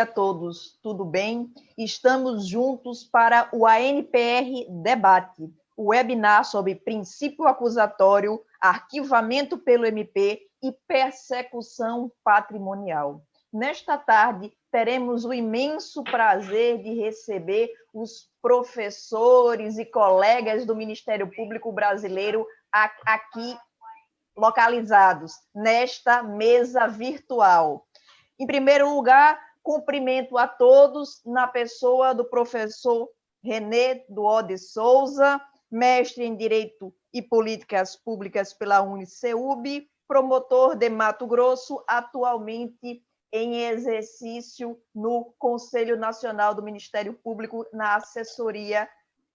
a todos, tudo bem? Estamos juntos para o ANPR Debate, o webinar sobre princípio acusatório, arquivamento pelo MP e persecução patrimonial. Nesta tarde, teremos o imenso prazer de receber os professores e colegas do Ministério Público Brasileiro aqui localizados nesta mesa virtual. Em primeiro lugar, cumprimento a todos na pessoa do professor René Duó de Souza, mestre em Direito e Políticas Públicas pela UniCeub, promotor de Mato Grosso, atualmente em exercício no Conselho Nacional do Ministério Público, na assessoria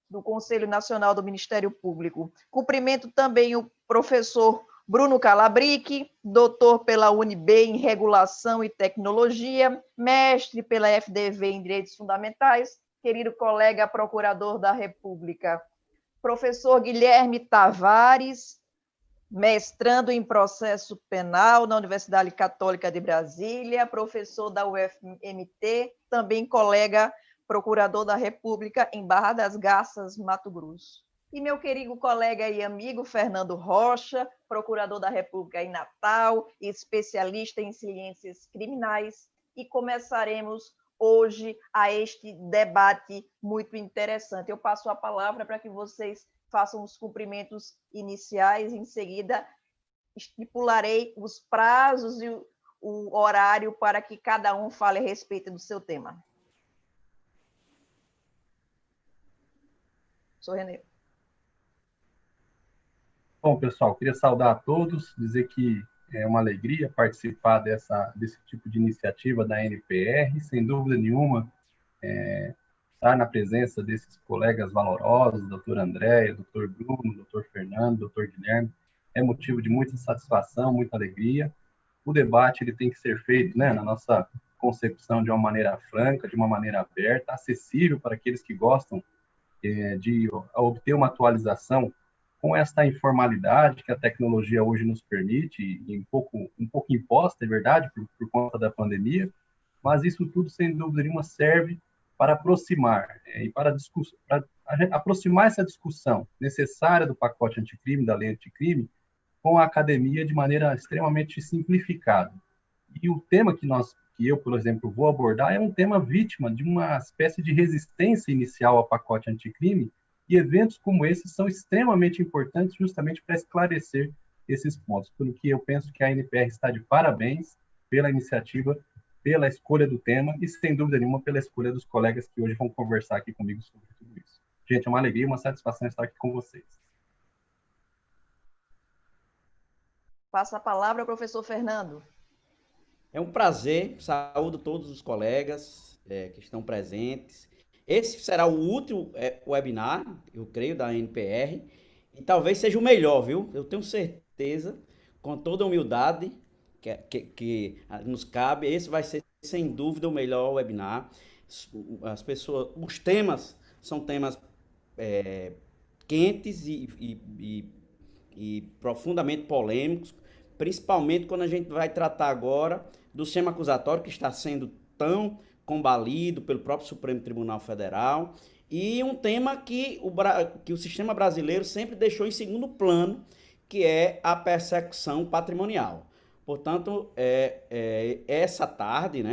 do Conselho Nacional do Ministério Público. Cumprimento também o professor Bruno Calabric, doutor pela UNB em Regulação e Tecnologia, mestre pela FDV em Direitos Fundamentais, querido colega procurador da República. Professor Guilherme Tavares, mestrando em Processo Penal na Universidade Católica de Brasília, professor da UFMT, também colega procurador da República em Barra das Garças, Mato Grosso. E meu querido colega e amigo Fernando Rocha, procurador da República em Natal, especialista em ciências criminais, e começaremos hoje a este debate muito interessante. Eu passo a palavra para que vocês façam os cumprimentos iniciais, em seguida estipularei os prazos e o horário para que cada um fale a respeito do seu tema. Sou René. Bom, pessoal, queria saudar a todos, dizer que é uma alegria participar desse tipo de iniciativa da ANPR, sem dúvida nenhuma, estar na presença desses colegas valorosos, doutor André, doutor Bruno, doutor Fernando, doutor Guilherme, é motivo de muita satisfação, muita alegria. O debate ele tem que ser feito, né, na nossa concepção de uma maneira franca, de uma maneira aberta, acessível para aqueles que gostam de obter uma atualização com esta informalidade que a tecnologia hoje nos permite, e um pouco imposta, é verdade, por conta da pandemia, mas isso tudo, sem dúvida nenhuma, serve para aproximar, e para aproximar essa discussão necessária do pacote anticrime, da lei anticrime, com a academia de maneira extremamente simplificada. E o tema que eu, por exemplo, vou abordar é um tema vítima de uma espécie de resistência inicial ao pacote anticrime, e eventos como esses são extremamente importantes justamente para esclarecer esses pontos, por que eu penso que a ANPR está de parabéns pela iniciativa, pela escolha do tema e, sem dúvida nenhuma, pela escolha dos colegas que hoje vão conversar aqui comigo sobre tudo isso. Gente, é uma alegria e uma satisfação estar aqui com vocês. Passa a palavra ao professor Fernando. É um prazer, saúdo todos os colegas que estão presentes. Esse será o último webinar, eu creio, da ANPR, e talvez seja o melhor, viu? Eu tenho certeza, com toda a humildade que nos cabe, esse vai ser, sem dúvida, o melhor webinar. Os temas são temas quentes e profundamente polêmicos, principalmente quando a gente vai tratar agora do sistema acusatório, que está sendo tão combalido pelo próprio Supremo Tribunal Federal, e um tema que o sistema brasileiro sempre deixou em segundo plano, que é a persecução patrimonial. Portanto, essa tarde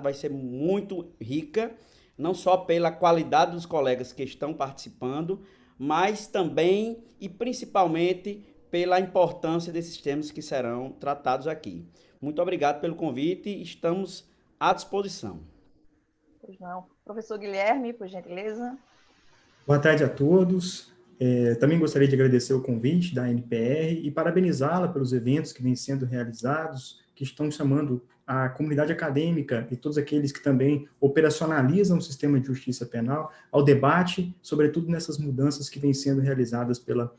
vai ser muito rica, não só pela qualidade dos colegas que estão participando, mas também e principalmente pela importância desses temas que serão tratados aqui. Muito obrigado pelo convite, estamos à disposição. Pois não. Professor Guilherme, por gentileza. Boa tarde a todos. Também gostaria de agradecer o convite da ANPR e parabenizá-la pelos eventos que vêm sendo realizados, que estão chamando a comunidade acadêmica e todos aqueles que também operacionalizam o sistema de justiça penal ao debate, sobretudo nessas mudanças que vêm sendo realizadas pelo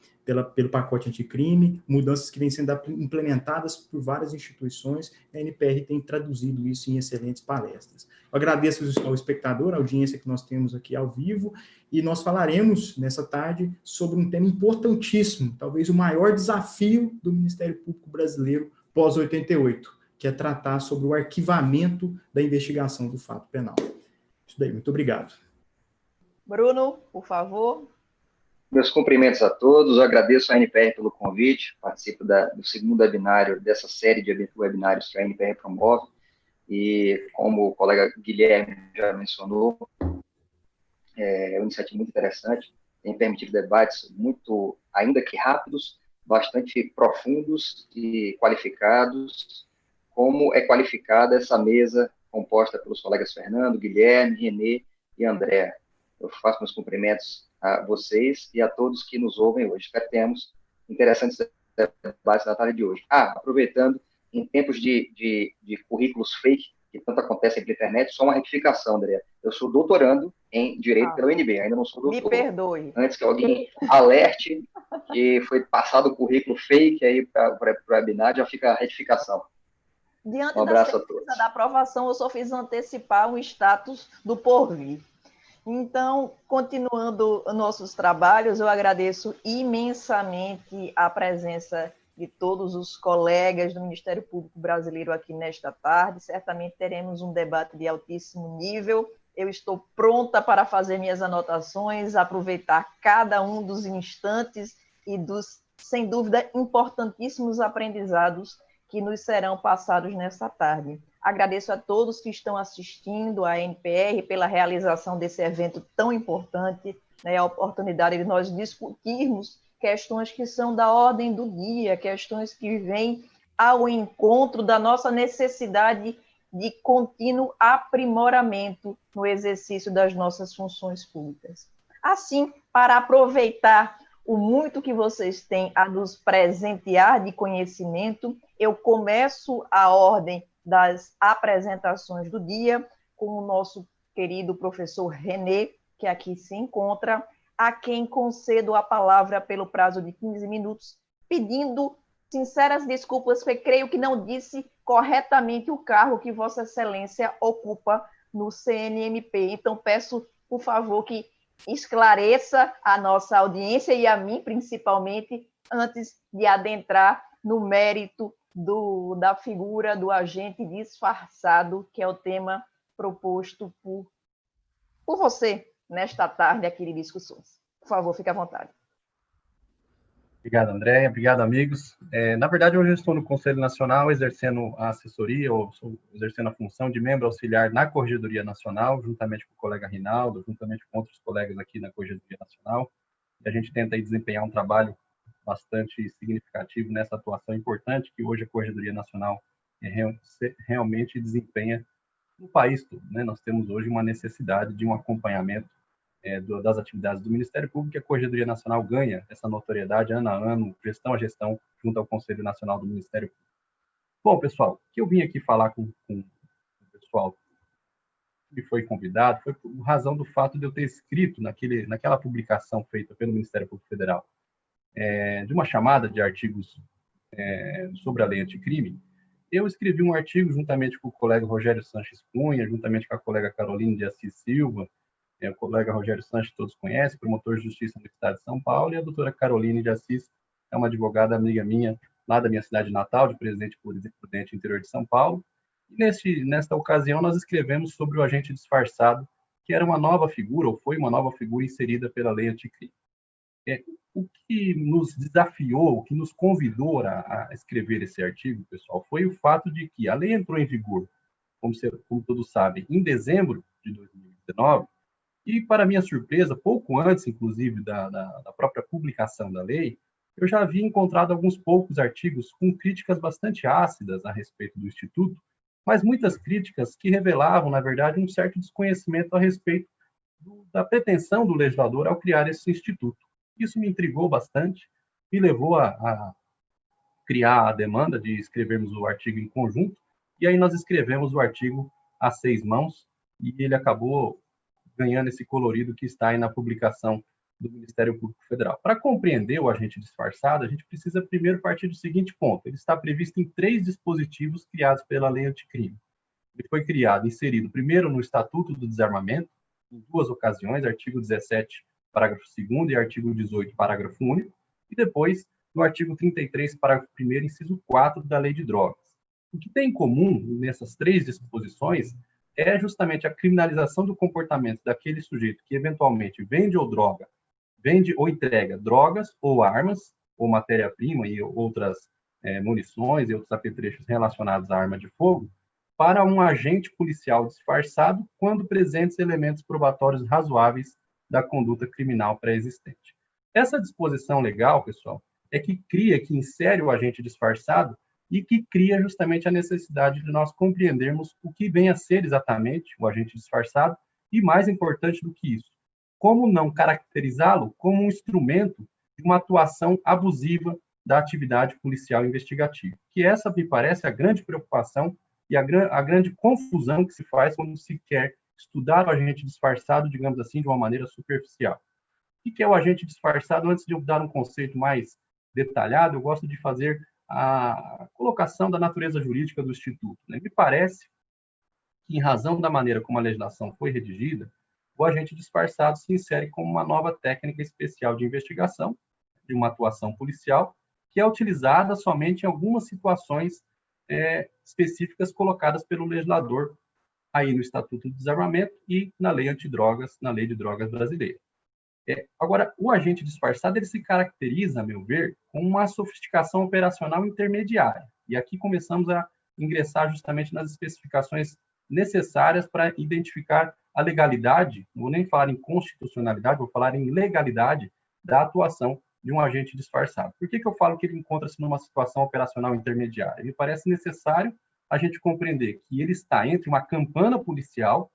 pacote anticrime, mudanças que vêm sendo implementadas por várias instituições. A ANPR tem traduzido isso em excelentes palestras. Eu agradeço ao espectador, a audiência que nós temos aqui ao vivo, e nós falaremos nessa tarde sobre um tema importantíssimo, talvez o maior desafio do Ministério Público Brasileiro pós-88, que é tratar sobre o arquivamento da investigação do fato penal. Isso daí, muito obrigado. Bruno, por favor. Meus cumprimentos a todos, eu agradeço à NPR pelo convite, participo do segundo webinário dessa série de webinários que a NPR promove, e como o colega Guilherme já mencionou, é uma iniciativa muito interessante, tem permitido debates muito, ainda que rápidos, bastante profundos e qualificados, como é qualificada essa mesa composta pelos colegas Fernando, Guilherme, Renê e André. Eu faço meus cumprimentos a vocês e a todos que nos ouvem hoje. Espero que tenhamos interessantes debates na tarde de hoje. Aproveitando, em tempos de currículos fake, que tanto acontecem pela internet, só uma retificação, André. Eu sou doutorando em Direito pela UNB, ainda não sou doutor. Me perdoe. Antes que alguém alerte que foi passado o currículo fake aí para o webinar, já fica a retificação. Diante Um abraço a todos. da aprovação, eu só fiz antecipar o status do porvir. Então, continuando nossos trabalhos, eu agradeço imensamente a presença de todos os colegas do Ministério Público Brasileiro aqui nesta tarde. Certamente teremos um debate de altíssimo nível. Eu estou pronta para fazer minhas anotações, aproveitar cada um dos instantes e dos, sem dúvida, importantíssimos aprendizados que nos serão passados nesta tarde. Agradeço a todos que estão assistindo à NPR pela realização desse evento tão importante, né, a oportunidade de nós discutirmos questões que são da ordem do dia, questões que vêm ao encontro da nossa necessidade de contínuo aprimoramento no exercício das nossas funções públicas. Assim, para aproveitar o muito que vocês têm a nos presentear de conhecimento, eu começo a ordem das apresentações do dia com o nosso querido professor Renê, que aqui se encontra, a quem concedo a palavra pelo prazo de 15 minutos, pedindo sinceras desculpas, porque creio que não disse corretamente o cargo que Vossa Excelência ocupa no CNMP. Então, peço, por favor, que esclareça a nossa audiência e a mim, principalmente, antes de adentrar no mérito da figura do agente disfarçado, que é o tema proposto por você nesta tarde aqui de discussões. Por favor, fique à vontade. Obrigado, Andréia. Obrigado, amigos. Na verdade, hoje eu estou no Conselho Nacional exercendo a assessoria, ou exercendo a função de membro auxiliar na Corregedoria Nacional, juntamente com o colega Rinaldo, juntamente com outros colegas aqui na Corregedoria Nacional. E a gente tenta aí desempenhar um trabalho bastante significativo nessa atuação importante que hoje a Corregedoria Nacional realmente desempenha no país todo, né? Nós temos hoje uma necessidade de um acompanhamento das atividades do Ministério Público, e a Corregedoria Nacional ganha essa notoriedade ano a ano, gestão a gestão, junto ao Conselho Nacional do Ministério Público. Bom, pessoal, o que eu vim aqui falar com o pessoal que foi convidado foi por razão do fato de eu ter escrito naquela publicação feita pelo Ministério Público Federal, de uma chamada de artigos sobre a lei anticrime. Eu escrevi um artigo juntamente com o colega Rogério Sanches Cunha, juntamente com a colega Caroline de Assis Silva, o colega Rogério Sanches, todos conhecem, promotor de justiça no Estado de São Paulo, e a doutora Caroline de Assis é uma advogada amiga minha, lá da minha cidade natal, de Presidente Prudente, interior de São Paulo. E nesta ocasião, nós escrevemos sobre o agente disfarçado, que era uma nova figura, ou foi uma nova figura inserida pela lei anticrime. O que nos desafiou, o que nos convidou a escrever esse artigo, pessoal, foi o fato de que a lei entrou em vigor, como todos sabem, em dezembro de 2019, e, para minha surpresa, pouco antes, inclusive, da própria publicação da lei, eu já havia encontrado alguns poucos artigos com críticas bastante ácidas a respeito do Instituto, mas muitas críticas que revelavam, na verdade, um certo desconhecimento a respeito da pretensão do legislador ao criar esse Instituto. Isso me intrigou bastante, me levou a criar a demanda de escrevermos o artigo em conjunto, e aí nós escrevemos o artigo a 6 mãos, e ele acabou ganhando esse colorido que está aí na publicação do Ministério Público Federal. Para compreender o agente disfarçado, a gente precisa primeiro partir do seguinte ponto: ele está previsto em 3 dispositivos criados pela lei anticrime. Ele foi criado, inserido primeiro no Estatuto do Desarmamento, em 2 ocasiões, artigo 17, parágrafo 2º, e artigo 18, parágrafo único, e depois no artigo 33, parágrafo 1º, inciso 4 da Lei de Drogas. O que tem em comum nessas três disposições é justamente a criminalização do comportamento daquele sujeito que eventualmente vende ou entrega drogas ou armas, ou matéria-prima e outras munições e outros apetrechos relacionados à arma de fogo, para um agente policial disfarçado quando presentes elementos probatórios razoáveis da conduta criminal pré-existente. Essa disposição legal, pessoal, que insere o agente disfarçado e que cria justamente a necessidade de nós compreendermos o que vem a ser exatamente o agente disfarçado e, mais importante do que isso, como não caracterizá-lo como um instrumento de uma atuação abusiva da atividade policial investigativa. Que essa me parece a grande preocupação e a grande confusão que se faz quando se quer estudar o agente disfarçado, digamos assim, de uma maneira superficial. O que é o agente disfarçado? Antes de eu dar um conceito mais detalhado, eu gosto de fazer a colocação da natureza jurídica do Instituto. Me parece que, em razão da maneira como a legislação foi redigida, o agente disfarçado se insere como uma nova técnica especial de investigação, de uma atuação policial, que é utilizada somente em algumas situações específicas colocadas pelo legislador aí no Estatuto do Desarmamento e na Lei Antidrogas, na Lei de Drogas brasileira. Agora, o agente disfarçado ele se caracteriza, a meu ver, com uma sofisticação operacional intermediária. E aqui começamos a ingressar justamente nas especificações necessárias para identificar a legalidade, não vou nem falar em constitucionalidade, vou falar em legalidade da atuação de um agente disfarçado. Por que eu falo que ele encontra-se numa situação operacional intermediária? Me parece necessário a gente compreender que ele está entre uma campana policial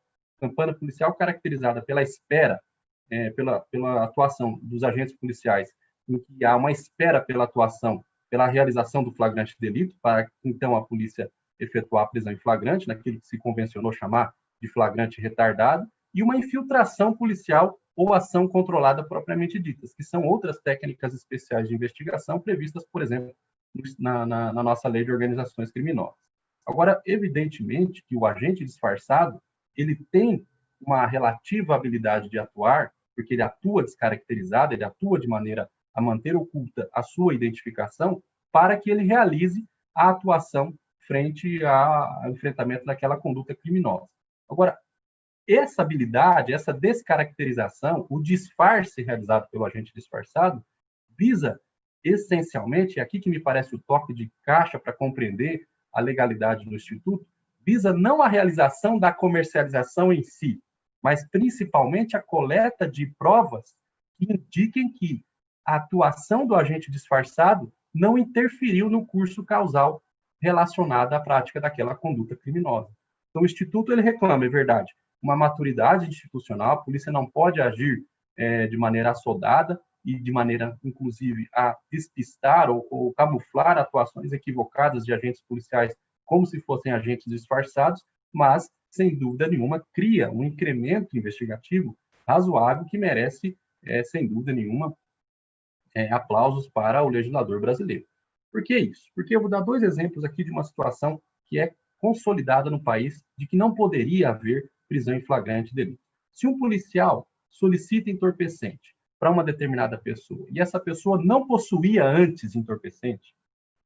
caracterizada pela espera, pela atuação dos agentes policiais, em que há uma espera pela atuação, pela realização do flagrante delito, para então a polícia efetuar a prisão em flagrante, naquilo que se convencionou chamar de flagrante retardado, e uma infiltração policial ou ação controlada propriamente ditas, que são outras técnicas especiais de investigação previstas, por exemplo, na nossa lei de organizações criminosas. Agora, evidentemente que o agente disfarçado, ele tem uma relativa habilidade de atuar, porque ele atua descaracterizado, ele atua de maneira a manter oculta a sua identificação, para que ele realize a atuação frente ao enfrentamento daquela conduta criminosa. Agora, essa habilidade, essa descaracterização, o disfarce realizado pelo agente disfarçado, visa essencialmente, é aqui que me parece o toque de caixa para compreender a legalidade do Instituto, visa não a realização da comercialização em si, mas principalmente a coleta de provas que indiquem que a atuação do agente disfarçado não interferiu no curso causal relacionado à prática daquela conduta criminosa. Então, o Instituto ele reclama, é verdade, uma maturidade institucional, a polícia não pode agir de maneira assodada e de maneira, inclusive, a despistar ou camuflar atuações equivocadas de agentes policiais como se fossem agentes disfarçados, mas, sem dúvida nenhuma, cria um incremento investigativo razoável que merece, sem dúvida nenhuma, aplausos para o legislador brasileiro. Por que isso? Porque eu vou dar dois exemplos aqui de uma situação que é consolidada no país de que não poderia haver prisão em flagrante de delito. Se um policial solicita entorpecente para uma determinada pessoa e essa pessoa não possuía antes entorpecente,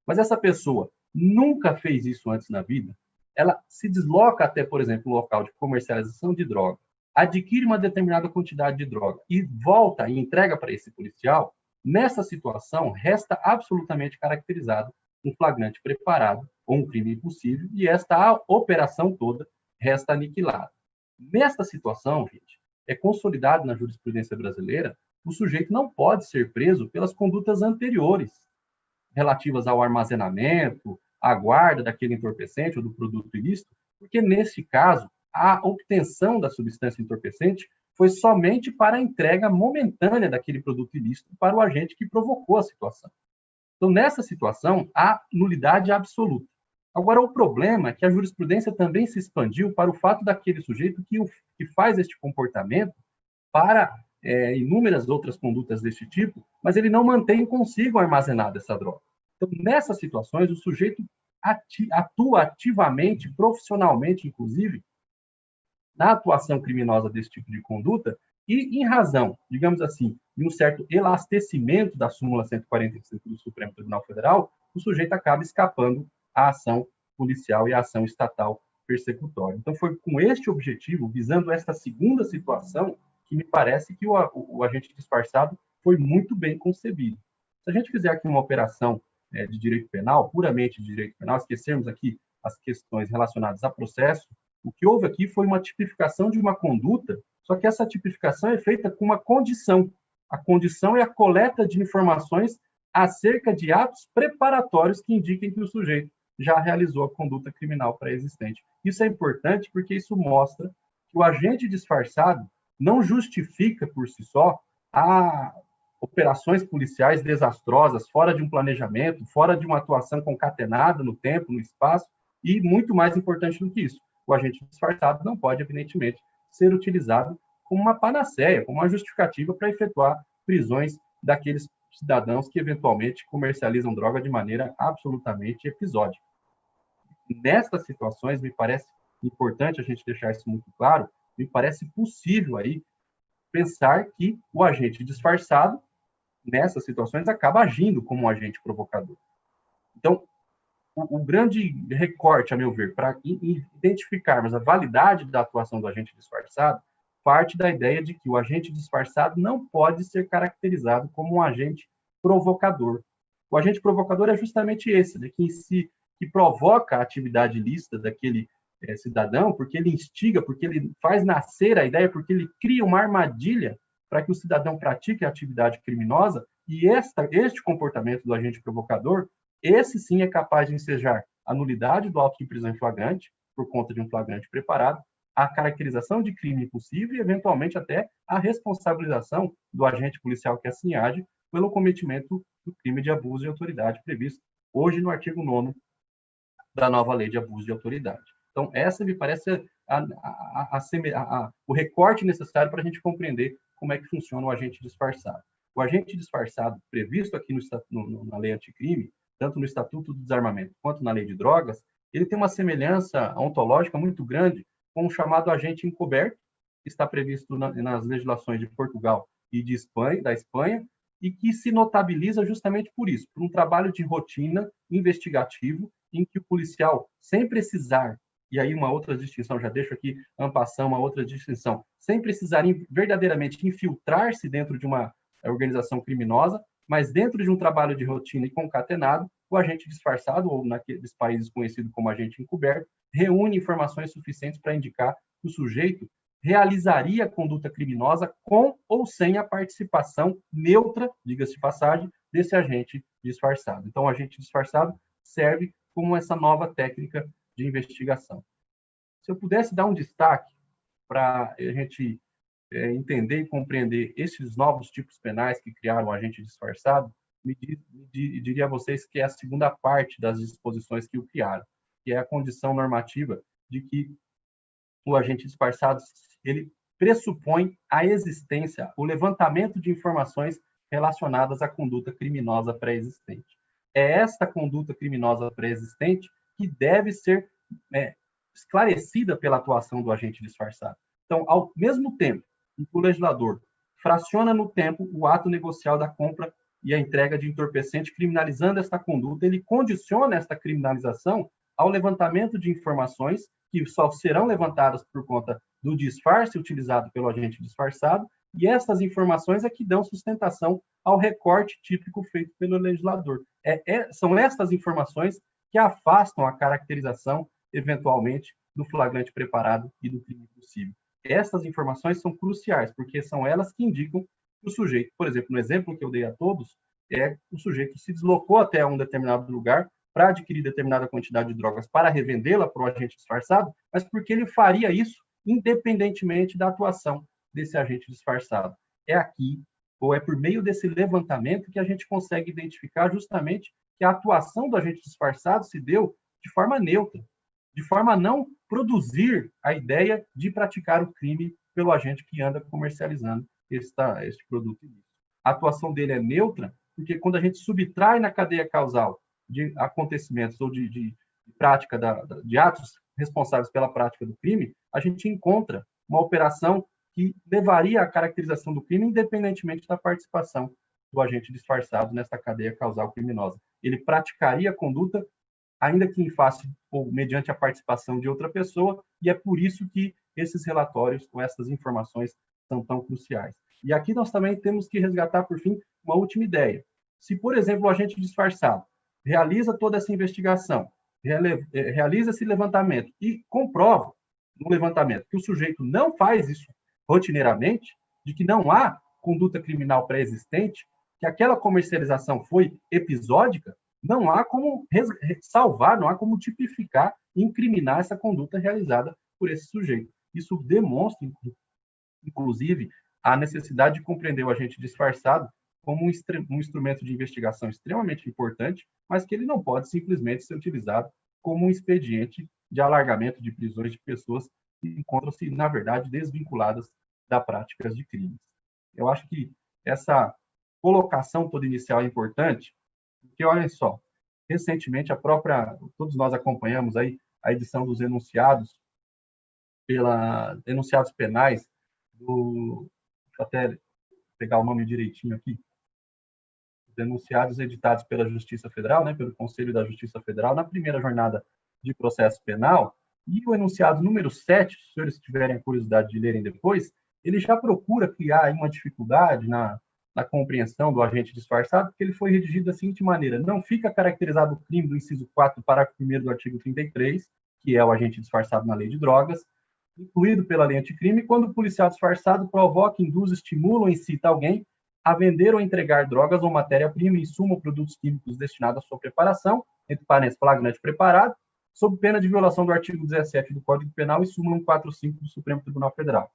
mas essa pessoa nunca fez isso antes na vida, ela se desloca até, por exemplo, um local de comercialização de droga, adquire uma determinada quantidade de droga e volta e entrega para esse policial, nessa situação resta absolutamente caracterizado um flagrante preparado ou um crime impossível e esta operação toda resta aniquilada. Nesta situação, gente, é consolidado na jurisprudência brasileira, o sujeito não pode ser preso pelas condutas anteriores, relativas ao armazenamento, à guarda daquele entorpecente ou do produto ilícito, porque, nesse caso, a obtenção da substância entorpecente foi somente para a entrega momentânea daquele produto ilícito para o agente que provocou a situação. Então, nessa situação, há nulidade absoluta. Agora, o problema é que a jurisprudência também se expandiu para o fato daquele sujeito que faz este comportamento para inúmeras outras condutas deste tipo, mas ele não mantém consigo armazenada essa droga. Então, nessas situações, o sujeito atua ativamente, profissionalmente, inclusive, na atuação criminosa desse tipo de conduta e, em razão, digamos assim, de um certo elastecimento da súmula 145 do Supremo Tribunal Federal, o sujeito acaba escapando à ação policial e a ação estatal persecutória. Então, foi com este objetivo, visando esta segunda situação, que me parece que o agente disfarçado foi muito bem concebido. Se a gente fizer aqui uma operação de direito penal, puramente de direito penal, esquecermos aqui as questões relacionadas a processo, o que houve aqui foi uma tipificação de uma conduta, só que essa tipificação é feita com uma condição. A condição é a coleta de informações acerca de atos preparatórios que indiquem que o sujeito já realizou a conduta criminal pré-existente. Isso é importante porque isso mostra que o agente disfarçado não justifica por si só operações policiais desastrosas, fora de um planejamento, fora de uma atuação concatenada no tempo, no espaço, e muito mais importante do que isso, o agente disfarçado não pode, evidentemente, ser utilizado como uma panaceia, como uma justificativa para efetuar prisões daqueles cidadãos que eventualmente comercializam droga de maneira absolutamente episódica. Nestas situações, me parece importante a gente deixar isso muito claro, me parece possível aí pensar que o agente disfarçado, nessas situações, acaba agindo como um agente provocador. Então, o grande recorte, a meu ver, para identificarmos a validade da atuação do agente disfarçado, parte da ideia de que o agente disfarçado não pode ser caracterizado como um agente provocador. O agente provocador é justamente esse, né, que provoca a atividade ilícita daquele cidadão, porque ele instiga, porque ele faz nascer a ideia, porque ele cria uma armadilha para que o cidadão pratique a atividade criminosa, e este comportamento do agente provocador, esse sim é capaz de ensejar a nulidade do auto de prisão em flagrante, por conta de um flagrante preparado, a caracterização de crime impossível e, eventualmente, até a responsabilização do agente policial que assim age pelo cometimento do crime de abuso de autoridade previsto hoje no artigo 9º da nova lei de abuso de autoridade. Então, essa me parece o recorte necessário para a gente compreender como é que funciona o agente disfarçado. O agente disfarçado, previsto aqui na lei anticrime, tanto no Estatuto do Desarmamento quanto na lei de drogas, ele tem uma semelhança ontológica muito grande com o chamado agente encoberto, que está previsto nas legislações de Portugal e da Espanha, e que se notabiliza justamente por isso, por um trabalho de rotina investigativo, em que o policial, sem precisar, e aí uma outra distinção, já deixo aqui en passant uma outra distinção, sem precisar verdadeiramente infiltrar-se dentro de uma organização criminosa, mas dentro de um trabalho de rotina e concatenado, o agente disfarçado, ou naqueles países conhecido como agente encoberto, reúne informações suficientes para indicar que o sujeito realizaria a conduta criminosa com ou sem a participação neutra, diga-se de passagem, desse agente disfarçado. Então, o agente disfarçado serve como essa nova técnica de investigação. Se eu pudesse dar um destaque para a gente entender e compreender esses novos tipos penais que criaram o agente disfarçado, diria a vocês que é a segunda parte das disposições que o criaram, que é a condição normativa de que o agente disfarçado ele pressupõe a existência, o levantamento de informações relacionadas à conduta criminosa pré-existente. É esta conduta criminosa pré-existente que deve ser esclarecida pela atuação do agente disfarçado. Então, ao mesmo tempo em que o legislador fraciona no tempo o ato negocial da compra e a entrega de entorpecente, criminalizando esta conduta, ele condiciona esta criminalização ao levantamento de informações que só serão levantadas por conta do disfarce utilizado pelo agente disfarçado, e essas informações é que dão sustentação ao recorte típico feito pelo legislador. São estas informações que afastam a caracterização, eventualmente, do flagrante preparado e do crime possível. Essas informações são cruciais, porque são elas que indicam que o sujeito, por exemplo, no exemplo que eu dei a todos, o sujeito se deslocou até um determinado lugar para adquirir determinada quantidade de drogas para revendê-la para o agente disfarçado, mas porque ele faria isso independentemente da atuação desse agente disfarçado. É aqui, ou é por meio desse levantamento, que a gente consegue identificar justamente que a atuação do agente disfarçado se deu de forma neutra, de forma a não produzir a ideia de praticar o crime pelo agente que anda comercializando este produto ilícito. A atuação dele é neutra, porque quando a gente subtrai na cadeia causal de acontecimentos ou de prática de atos responsáveis pela prática do crime, a gente encontra uma operação que levaria à caracterização do crime independentemente da participação do agente disfarçado nessa cadeia causal criminosa. Ele praticaria a conduta ainda que em face ou mediante a participação de outra pessoa, e é por isso que esses relatórios com essas informações são tão cruciais. E aqui nós também temos que resgatar, por fim, uma última ideia. Se, por exemplo, o agente disfarçado realiza toda essa investigação, realiza esse levantamento e comprova no levantamento que o sujeito não faz isso rotineiramente, de que não há conduta criminal pré-existente, que aquela comercialização foi episódica, não há como salvar, não há como tipificar e incriminar essa conduta realizada por esse sujeito. Isso demonstra, inclusive, a necessidade de compreender o agente disfarçado como um instrumento de investigação extremamente importante, mas que ele não pode simplesmente ser utilizado como um expediente de alargamento de prisões de pessoas que encontram-se, na verdade, desvinculadas das práticas de crimes. Eu acho que essa colocação toda inicial é importante, porque, olha só, recentemente, todos nós acompanhamos aí a edição dos enunciados, enunciados penais, deixa eu até pegar o nome direitinho aqui, enunciados editados pela Justiça Federal, né, pelo Conselho da Justiça Federal, na primeira jornada de processo penal, e o enunciado número 7, se os senhores tiverem a curiosidade de lerem depois, ele já procura criar uma dificuldade na compreensão do agente disfarçado, porque ele foi redigido da seguinte maneira: não fica caracterizado o crime do inciso 4 do parágrafo 1º do artigo 33, que é o agente disfarçado na lei de drogas, incluído pela lei anticrime, quando o policial disfarçado provoca, induz, estimula ou incita alguém a vender ou entregar drogas ou matéria-prima, insumo ou produtos químicos destinados à sua preparação, entre parênteses, flagrante preparado, sob pena de violação do artigo 17 do Código Penal e súmula 145 do Supremo Tribunal Federal.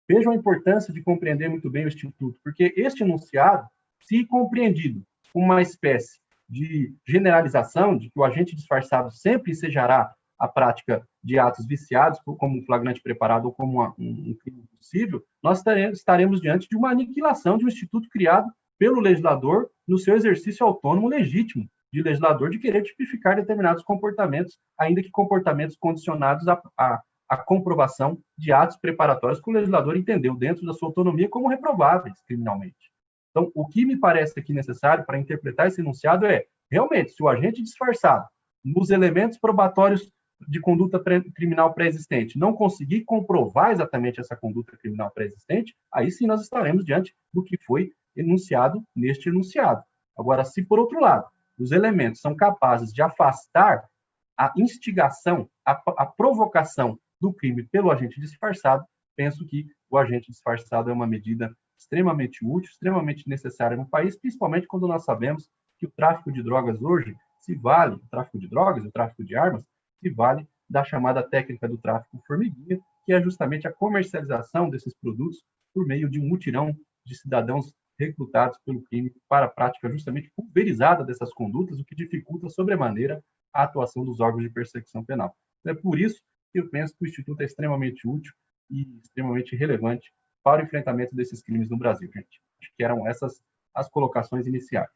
Vejam a importância de compreender muito bem o Instituto, porque este enunciado, se compreendido como uma espécie de generalização de que o agente disfarçado sempre ensejará a prática de atos viciados, como um flagrante preparado ou como um crime possível, nós estaremos diante de uma aniquilação de um instituto criado pelo legislador no seu exercício autônomo legítimo de legislador de querer tipificar determinados comportamentos, ainda que comportamentos condicionados à comprovação de atos preparatórios que o legislador entendeu dentro da sua autonomia como reprováveis criminalmente. Então, o que me parece aqui necessário para interpretar esse enunciado é, realmente, se o agente disfarçado, nos elementos probatórios de conduta criminal pré-existente, não conseguir comprovar exatamente essa conduta criminal pré-existente, aí sim nós estaremos diante do que foi enunciado neste enunciado. Agora, se por outro lado, os elementos são capazes de afastar a instigação, a provocação do crime pelo agente disfarçado, penso que o agente disfarçado é uma medida extremamente útil, extremamente necessária no país, principalmente quando nós sabemos que o tráfico de drogas hoje se vale, o tráfico de drogas, o tráfico de armas, se vale da chamada técnica do tráfico formiguinha, que é justamente a comercialização desses produtos por meio de um mutirão de cidadãos recrutados pelo crime para a prática justamente pulverizada dessas condutas, o que dificulta sobremaneira a atuação dos órgãos de persecução penal. Então, é por isso que eu penso que o Instituto é extremamente útil e extremamente relevante para o enfrentamento desses crimes no Brasil, gente. Acho que eram essas as colocações iniciais.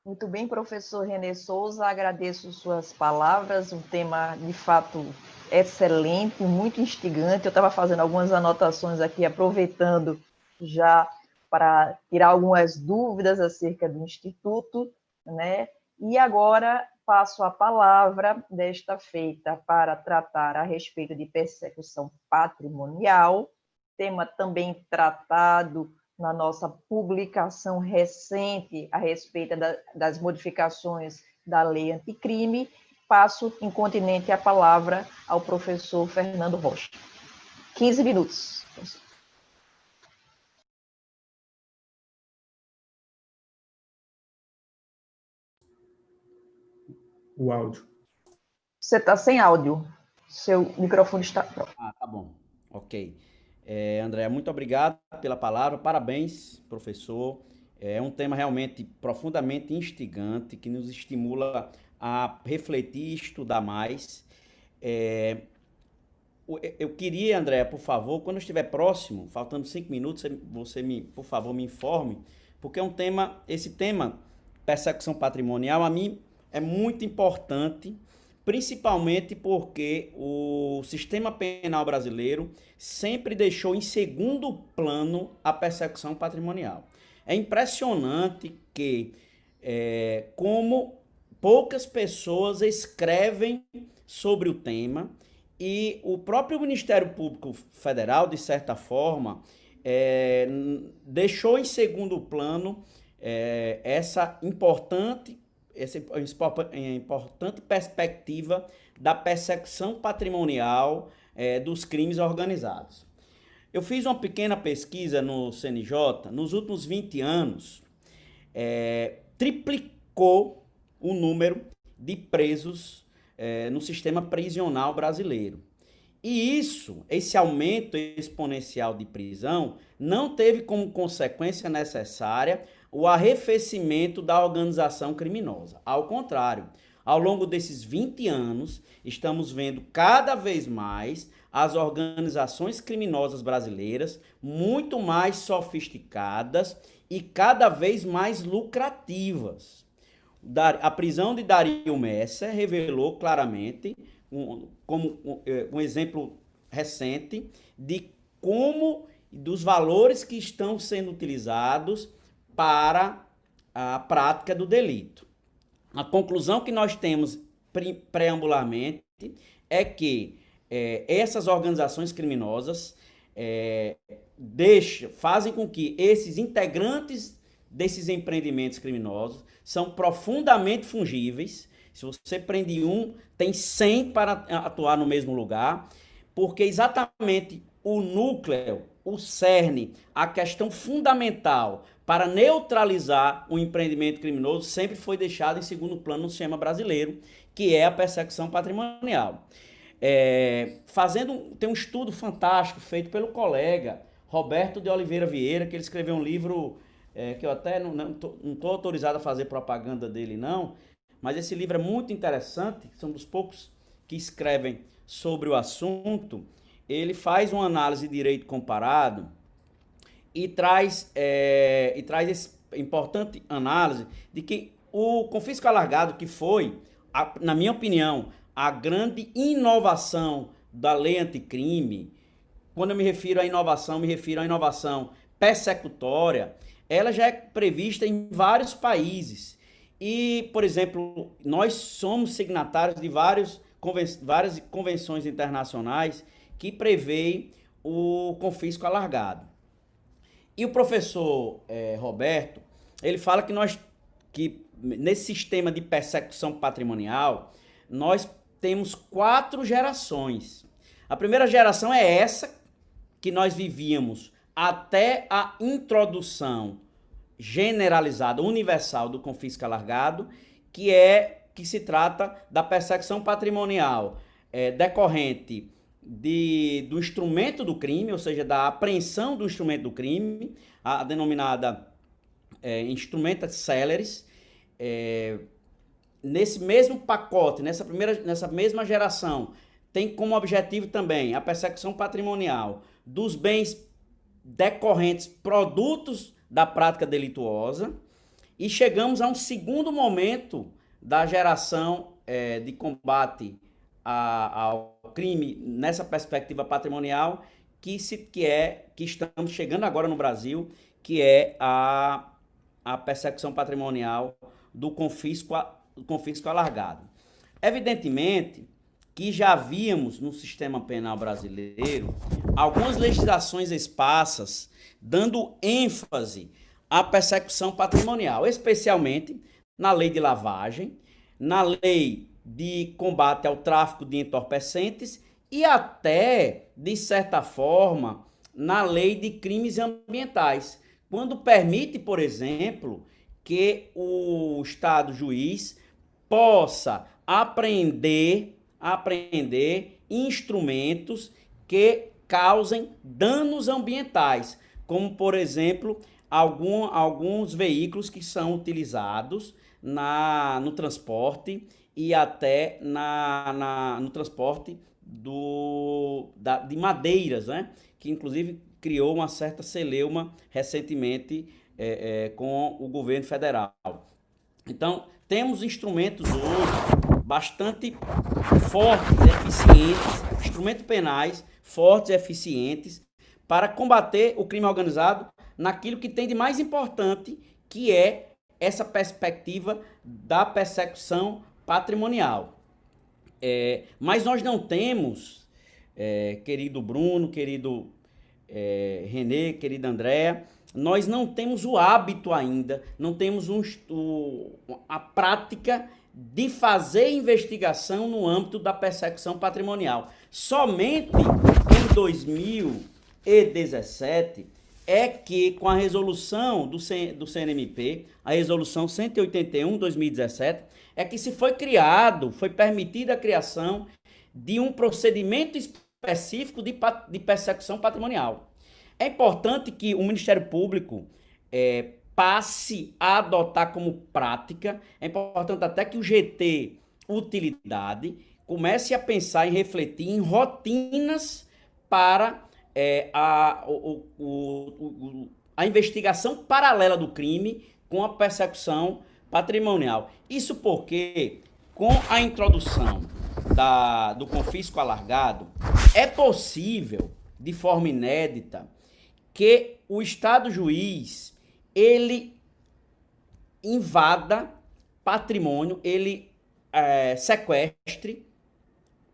Muito bem, professor René Souza, agradeço suas palavras, um tema de fato excelente, muito instigante. Eu estava fazendo algumas anotações aqui, aproveitando já para tirar algumas dúvidas acerca do Instituto, né? E agora passo a palavra desta feita para tratar a respeito de persecução patrimonial, tema também tratado na nossa publicação recente a respeito das modificações da lei anticrime. Passo incontinente a palavra ao professor Fernando Rocha. 15 minutos. O áudio. Você está sem áudio. Seu microfone está pronto. Tá bom. Ok. André, muito obrigado pela palavra. Parabéns, professor. É um tema realmente profundamente instigante, que nos estimula a refletir e estudar mais. Eu queria, André, por favor, quando estiver próximo, faltando 5 minutos, você por favor, me informe, porque esse tema, persecução patrimonial, a mim é muito importante, principalmente porque o sistema penal brasileiro sempre deixou em segundo plano a persecução patrimonial. É impressionante que como poucas pessoas escrevem sobre o tema, e o próprio Ministério Público Federal, de certa forma, deixou em segundo plano essa importante perspectiva da persecução patrimonial dos crimes organizados. Eu fiz uma pequena pesquisa no CNJ. Nos últimos 20 anos, triplicou o número de presos no sistema prisional brasileiro. E esse aumento exponencial de prisão não teve como consequência necessária o arrefecimento da organização criminosa. Ao contrário, ao longo desses 20 anos, estamos vendo cada vez mais as organizações criminosas brasileiras muito mais sofisticadas e cada vez mais lucrativas. A prisão de Dario Messer revelou claramente, como um exemplo recente, dos valores que estão sendo utilizados para a prática do delito. A conclusão que nós temos preambularmente é que essas organizações criminosas fazem com que esses integrantes desses empreendimentos criminosos são profundamente fungíveis. Se você prende um, tem 100 para atuar no mesmo lugar, porque exatamente o núcleo, o cerne, a questão fundamental para neutralizar o empreendimento criminoso sempre foi deixado em segundo plano no sistema brasileiro, que é a persecução patrimonial. Tem um estudo fantástico feito pelo colega Roberto de Oliveira Vieira, que ele escreveu um livro que eu até não estou autorizado a fazer propaganda dele, não, mas esse livro é muito interessante, são dos poucos que escrevem sobre o assunto. Ele faz uma análise de direito comparado e traz essa importante análise de que o confisco alargado, que foi, na minha opinião, a grande inovação da lei anticrime, quando eu me refiro à inovação, me refiro à inovação persecutória, ela já é prevista em vários países. E, por exemplo, nós somos signatários de várias convenções internacionais que prevêem o confisco alargado. E o professor Roberto, ele fala que nesse sistema de persecução patrimonial, nós temos 4 gerações. A primeira geração é essa que nós vivíamos até a introdução generalizada, universal do confisco alargado, que se trata da persecução patrimonial decorrente do instrumento do crime, ou seja, da apreensão do instrumento do crime, a denominada instrumenta celeris. Nesse mesmo pacote, nessa mesma geração, tem como objetivo também a persecução patrimonial dos bens decorrentes, produtos da prática delituosa, e chegamos a um segundo momento da geração de combate ao crime nessa perspectiva patrimonial, que estamos chegando agora no Brasil, que é a persecução patrimonial do confisco alargado. Evidentemente que já víamos no sistema penal brasileiro algumas legislações esparsas dando ênfase à persecução patrimonial, especialmente na lei de lavagem, na lei de combate ao tráfico de entorpecentes e até, de certa forma, na lei de crimes ambientais, quando permite, por exemplo, que o Estado juiz possa apreender instrumentos que causem danos ambientais, como, por exemplo, alguns veículos que são utilizados no transporte e até no transporte de madeiras, né? Que inclusive criou uma certa celeuma recentemente com o governo federal. Então, temos instrumentos hoje bastante fortes e eficientes, instrumentos penais fortes e eficientes para combater o crime organizado naquilo que tem de mais importante, que é essa perspectiva da persecução patrimonial. Mas nós não temos, querido Bruno, querido Renê, querida Andréa, nós não temos o hábito ainda, não temos a prática de fazer investigação no âmbito da persecução patrimonial. Somente em 2017 é que, com a resolução do CNMP, a resolução 181/2017, é que foi permitida a criação de um procedimento específico de persecução patrimonial. É importante que o Ministério Público passe a adotar como prática, é importante até que o GT Utilidade comece a pensar e refletir em rotinas para a investigação paralela do crime com a persecução patrimonial. Isso porque, com a introdução do confisco alargado, é possível, de forma inédita, que o Estado juiz, ele invada patrimônio, ele sequestre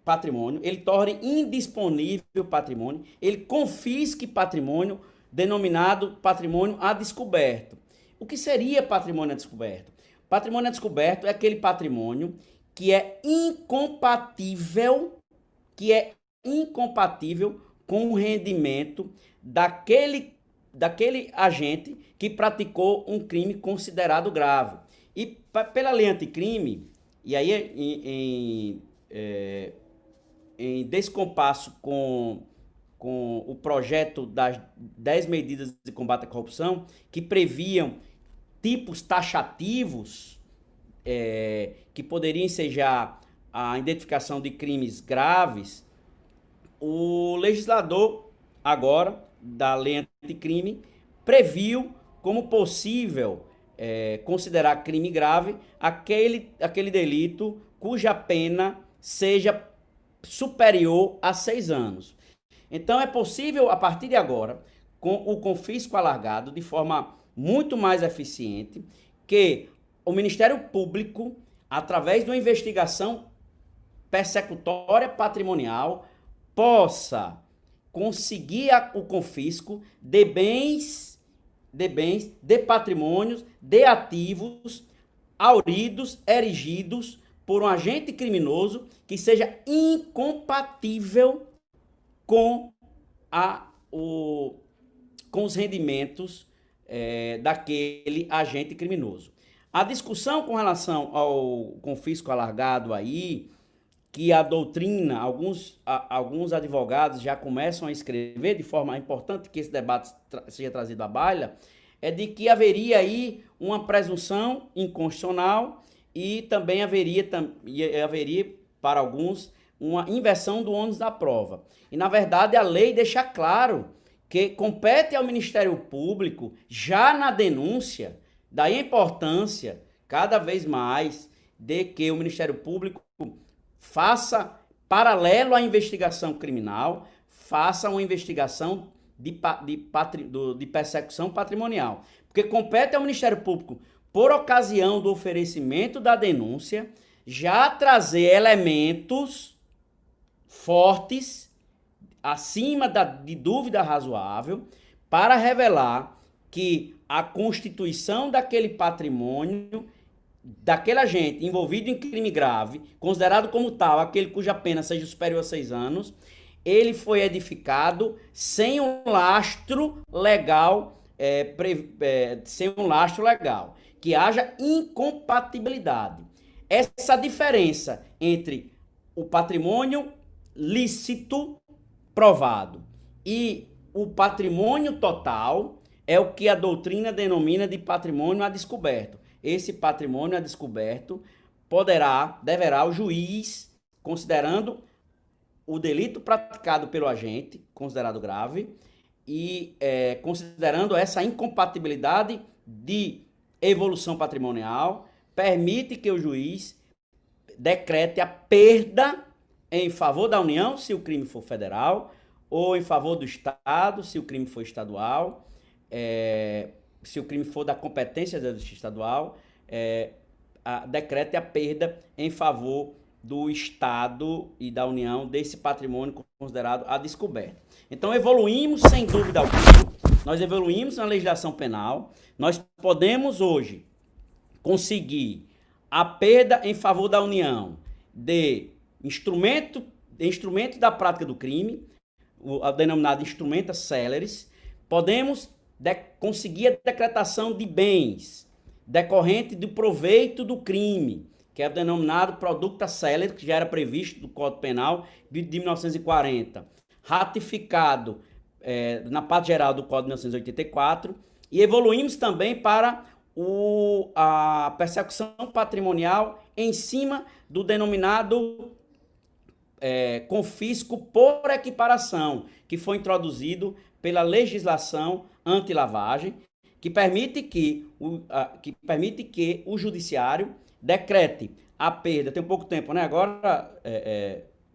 patrimônio, ele torne indisponível patrimônio, ele confisque patrimônio denominado patrimônio a descoberto. O que seria patrimônio a descoberto? Patrimônio a descoberto é aquele patrimônio que é incompatível com o rendimento daquele agente que praticou um crime considerado grave. E pela lei anticrime, e aí em descompasso com o projeto das 10 medidas de combate à corrupção, que previam tipos taxativos que poderiam ensejar a identificação de crimes graves, o legislador, agora, da lei anticrime, previu como possível considerar crime grave aquele delito cuja pena seja superior a 6 anos. Então é possível, a partir de agora, com o confisco alargado, de forma muito mais eficiente, que o Ministério Público, através de uma investigação persecutória patrimonial, possa conseguir o confisco de bens, de patrimônios, de ativos auridos, erigidos por um agente criminoso que seja incompatível com os rendimentos daquele agente criminoso. A discussão com relação ao confisco alargado aí, que a doutrina, alguns advogados já começam a escrever, de forma importante que esse debate seja trazido à baila, é de que haveria aí uma presunção inconstitucional e também haveria para alguns uma inversão do ônus da prova. E, na verdade, a lei deixa claro que compete ao Ministério Público, já na denúncia, daí a importância, cada vez mais, de que o Ministério Público faça, paralelo à investigação criminal, faça uma investigação de persecução patrimonial. Porque compete ao Ministério Público, por ocasião do oferecimento da denúncia, já trazer elementos fortes, acima de dúvida razoável, para revelar que a constituição daquele patrimônio, daquele agente envolvido em crime grave, considerado como tal, aquele cuja pena seja superior a 6 anos, ele foi edificado sem um lastro legal, que haja incompatibilidade. Essa diferença entre o patrimônio lícito provado e o patrimônio total é o que a doutrina denomina de patrimônio a descoberto. Esse patrimônio a descoberto deverá o juiz, considerando o delito praticado pelo agente, considerado grave, e considerando essa incompatibilidade de evolução patrimonial, permite que o juiz decrete a perda em favor da União, se o crime for federal, ou em favor do Estado, se o crime for estadual, se o crime for da competência da Justiça Estadual, decrete a perda em favor do Estado e da União desse patrimônio considerado a descoberta. Então, evoluímos sem dúvida alguma. Nós evoluímos na legislação penal. Nós podemos hoje conseguir a perda em favor da União de instrumento da prática do crime, o denominado instrumenta celeris. Podemos conseguir a decretação de bens decorrente do proveito do crime, que é o denominado producta celeris, que já era previsto no Código Penal de 1940, ratificado na parte geral do Código de 1984, e evoluímos também para a persecução patrimonial em cima do denominado confisco por equiparação, que foi introduzido pela legislação anti-lavagem, que permite que o judiciário decrete a perda. Tem pouco tempo, né? Agora,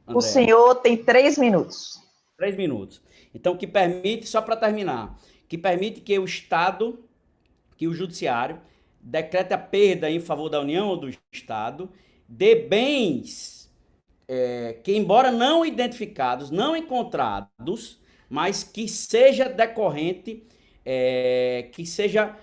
o senhor tem 3 minutos. 3 minutos. Então, que permite, só para terminar, que permite que o Estado, que o judiciário, decrete a perda em favor da União ou do Estado de bens que, embora não identificados, não encontrados, mas que seja decorrente, que seja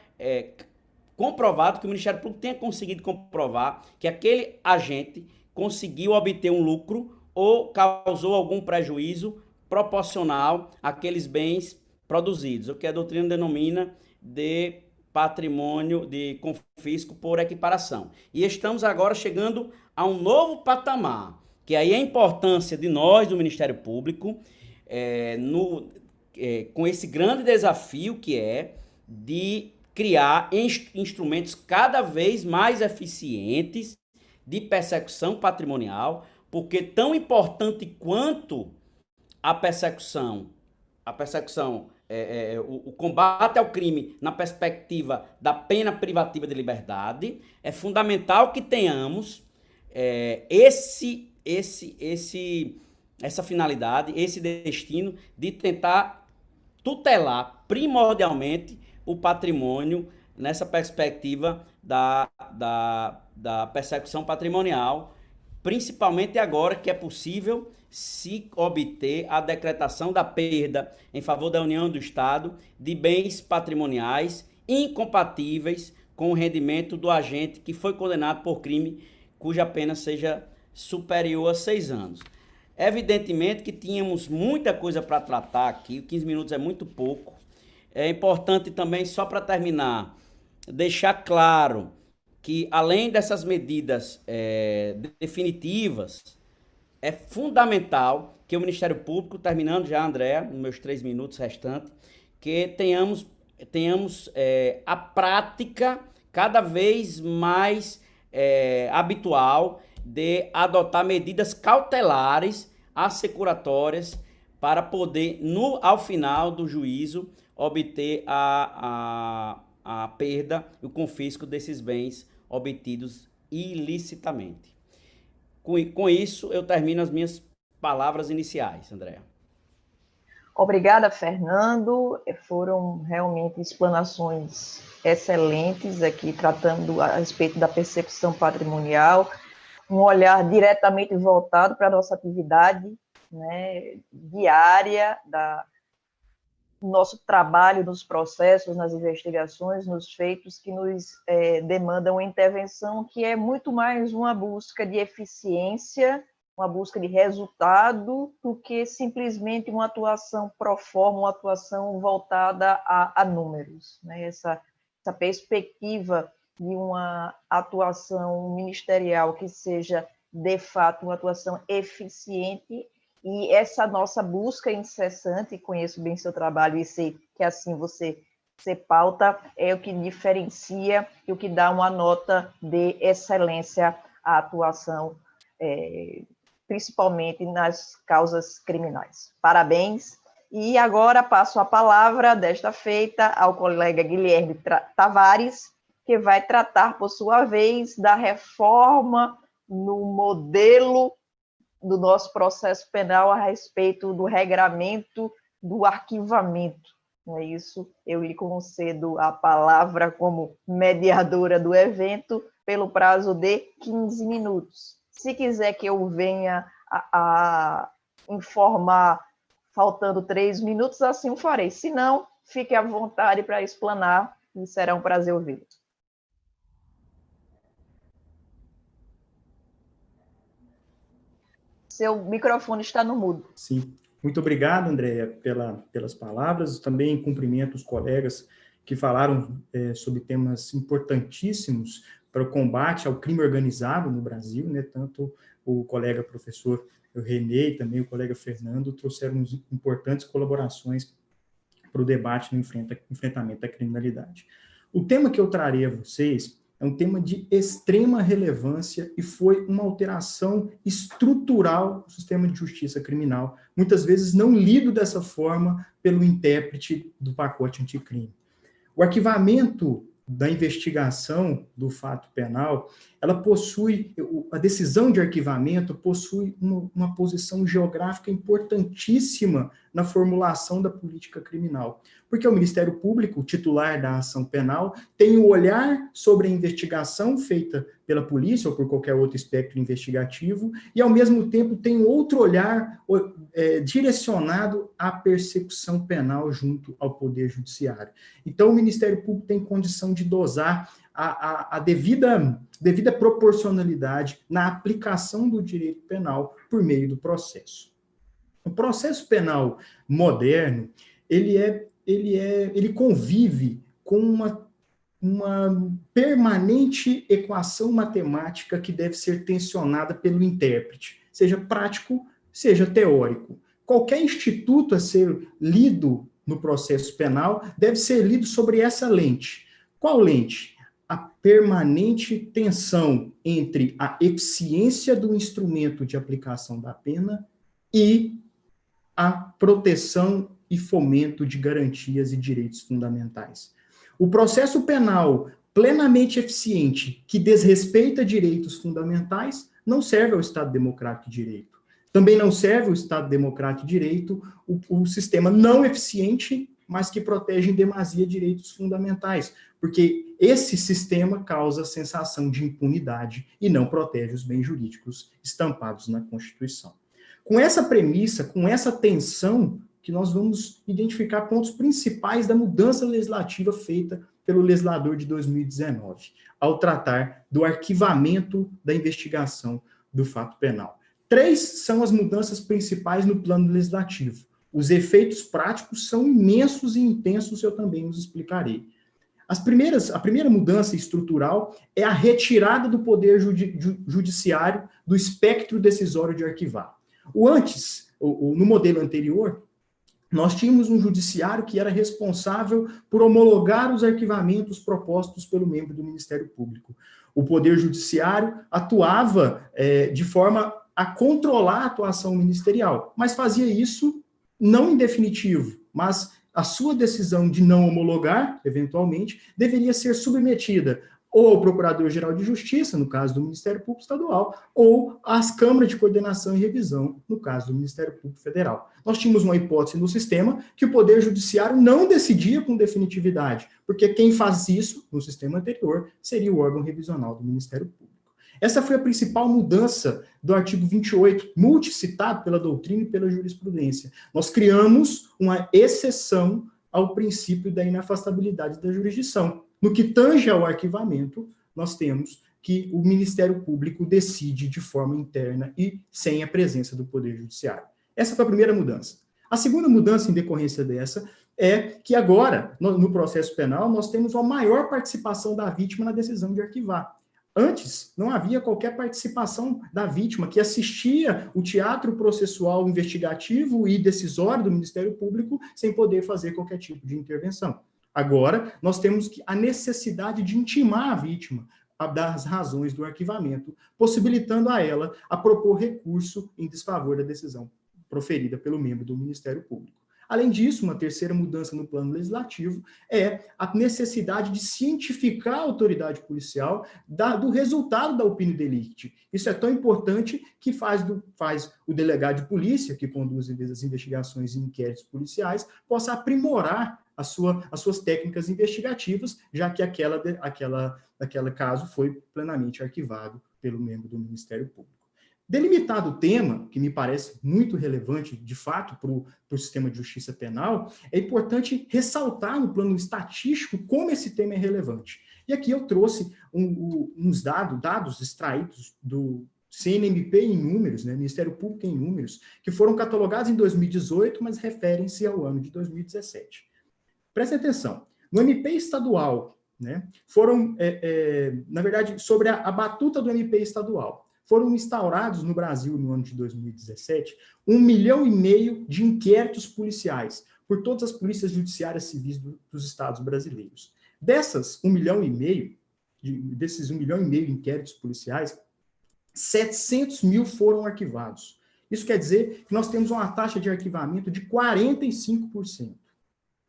comprovado, que o Ministério Público tenha conseguido comprovar que aquele agente conseguiu obter um lucro ou causou algum prejuízo proporcional àqueles bens produzidos, o que a doutrina denomina de patrimônio de confisco por equiparação. E estamos agora chegando a um novo patamar, que aí é a importância de nós, do Ministério Público, com esse grande desafio que é de criar instrumentos cada vez mais eficientes de persecução patrimonial, porque tão importante quanto a persecução, o combate ao crime na perspectiva da pena privativa de liberdade, é fundamental que tenhamos essa finalidade, esse destino de tentar tutelar primordialmente o patrimônio nessa perspectiva da persecução patrimonial, principalmente agora que é possível se obter a decretação da perda em favor da União e do Estado de bens patrimoniais incompatíveis com o rendimento do agente que foi condenado por crime cuja pena seja superior a 6 anos. Evidentemente que tínhamos muita coisa para tratar aqui, 15 minutos é muito pouco. É importante também, só para terminar, deixar claro que, além dessas medidas definitivas, é fundamental que o Ministério Público, terminando já, André, nos meus 3 minutos restantes, que tenhamos a prática cada vez mais habitual de adotar medidas cautelares, assecuratórias, para poder, ao final do juízo, obter a perda e o confisco desses bens obtidos ilicitamente. Com isso, eu termino as minhas palavras iniciais, Andréa. Obrigada, Fernando. Foram realmente explanações excelentes aqui, tratando a respeito da persecução patrimonial, um olhar diretamente voltado para a nossa atividade, né, diária, nosso trabalho nos processos, nas investigações, nos feitos que nos demandam intervenção, que é muito mais uma busca de eficiência, uma busca de resultado, do que simplesmente uma atuação pro forma, uma atuação voltada a números, né? Essa perspectiva de uma atuação ministerial que seja, de fato, uma atuação eficiente. E essa nossa busca incessante, conheço bem seu trabalho e sei que assim você pauta, é o que diferencia e o que dá uma nota de excelência à atuação, principalmente nas causas criminais. Parabéns. E agora passo a palavra, desta feita, ao colega Guilherme Tavares, que vai tratar, por sua vez, da reforma no modelo do nosso processo penal a respeito do regramento do arquivamento. É isso, eu lhe concedo a palavra como mediadora do evento pelo prazo de 15 minutos. Se quiser que eu venha a informar faltando 3 minutos, assim o farei. Se não, fique à vontade para explanar e será um prazer ouvi-lo. Seu microfone está no mudo. Sim. Muito obrigado, Andréia, pelas palavras. Também cumprimento os colegas que falaram sobre temas importantíssimos para o combate ao crime organizado no Brasil, né? Tanto o colega professor Renê e também o colega Fernando trouxeram importantes colaborações para o debate no enfrentamento da criminalidade. O tema que eu trarei a vocês é um tema de extrema relevância e foi uma alteração estrutural do sistema de justiça criminal, muitas vezes não lido dessa forma pelo intérprete do pacote anticrime. O arquivamento da investigação do fato penal, ela possui, a decisão de arquivamento possui uma posição geográfica importantíssima na formulação da política criminal, porque o Ministério Público, titular da ação penal, tem o olhar sobre a investigação feita pela polícia ou por qualquer outro espectro investigativo, e ao mesmo tempo tem outro olhar direcionado à persecução penal junto ao Poder Judiciário. Então, o Ministério Público tem condição de dosar a devida proporcionalidade na aplicação do direito penal por meio do processo. O processo penal moderno, ele convive com uma permanente equação matemática que deve ser tensionada pelo intérprete, seja prático, seja teórico. Qualquer instituto a ser lido no processo penal deve ser lido sobre essa lente. Qual lente? A permanente tensão entre a eficiência do instrumento de aplicação da pena e a proteção e fomento de garantias e direitos fundamentais. O processo penal plenamente eficiente, que desrespeita direitos fundamentais, não serve ao Estado Democrático de Direito. Também não serve ao Estado Democrático de Direito o sistema não eficiente, mas que protege em demasia direitos fundamentais, porque esse sistema causa a sensação de impunidade e não protege os bens jurídicos estampados na Constituição. Com essa premissa, com essa tensão, que nós vamos identificar pontos principais da mudança legislativa feita pelo legislador de 2019, ao tratar do arquivamento da investigação do fato penal. 3 são as mudanças principais no plano legislativo. Os efeitos práticos são imensos e intensos, eu também os explicarei. A primeira mudança estrutural é a retirada do poder judiciário do espectro decisório de arquivar. No modelo anterior, nós tínhamos um judiciário que era responsável por homologar os arquivamentos propostos pelo membro do Ministério Público. O Poder Judiciário atuava de forma a controlar a atuação ministerial, mas fazia isso não em definitivo, mas a sua decisão de não homologar, eventualmente, deveria ser submetida ou ao Procurador-Geral de Justiça, no caso do Ministério Público Estadual, ou às câmaras de coordenação e revisão, no caso do Ministério Público Federal. Nós tínhamos uma hipótese no sistema que o Poder Judiciário não decidia com definitividade, porque quem faz isso, no sistema anterior, seria o órgão revisional do Ministério Público. Essa foi a principal mudança do artigo 28, multicitado pela doutrina e pela jurisprudência. Nós criamos uma exceção ao princípio da inafastabilidade da jurisdição. No que tange ao arquivamento, nós temos que o Ministério Público decide de forma interna e sem a presença do Poder Judiciário. Essa foi a primeira mudança. A segunda mudança em decorrência dessa é que agora, no processo penal, nós temos uma maior participação da vítima na decisão de arquivar. Antes, não havia qualquer participação da vítima, que assistia o teatro processual investigativo e decisório do Ministério Público sem poder fazer qualquer tipo de intervenção. Agora, nós temos a necessidade de intimar a vítima das razões do arquivamento, possibilitando a ela a propor recurso em desfavor da decisão proferida pelo membro do Ministério Público. Além disso, uma terceira mudança no plano legislativo é a necessidade de cientificar a autoridade policial do resultado da opinião delicti. Isso é tão importante que faz o delegado de polícia, que conduz as investigações e inquéritos policiais, possa aprimorar as suas técnicas investigativas, já que aquele caso foi plenamente arquivado pelo membro do Ministério Público. Delimitado o tema, que me parece muito relevante, de fato, para o sistema de justiça penal, é importante ressaltar no plano estatístico como esse tema é relevante. E aqui eu trouxe uns dados extraídos do CNMP em números, né, Ministério Público em números, que foram catalogados em 2018, mas referem-se ao ano de 2017. Prestem atenção, no MP estadual, né, foram, na verdade, sobre a batuta do MP estadual, foram instaurados no Brasil, no ano de 2017, 1,5 milhão de inquéritos policiais por todas as polícias judiciárias civis dos estados brasileiros. Desses 1,5 milhão de inquéritos policiais, 700 mil foram arquivados. Isso quer dizer que nós temos uma taxa de arquivamento de 45%.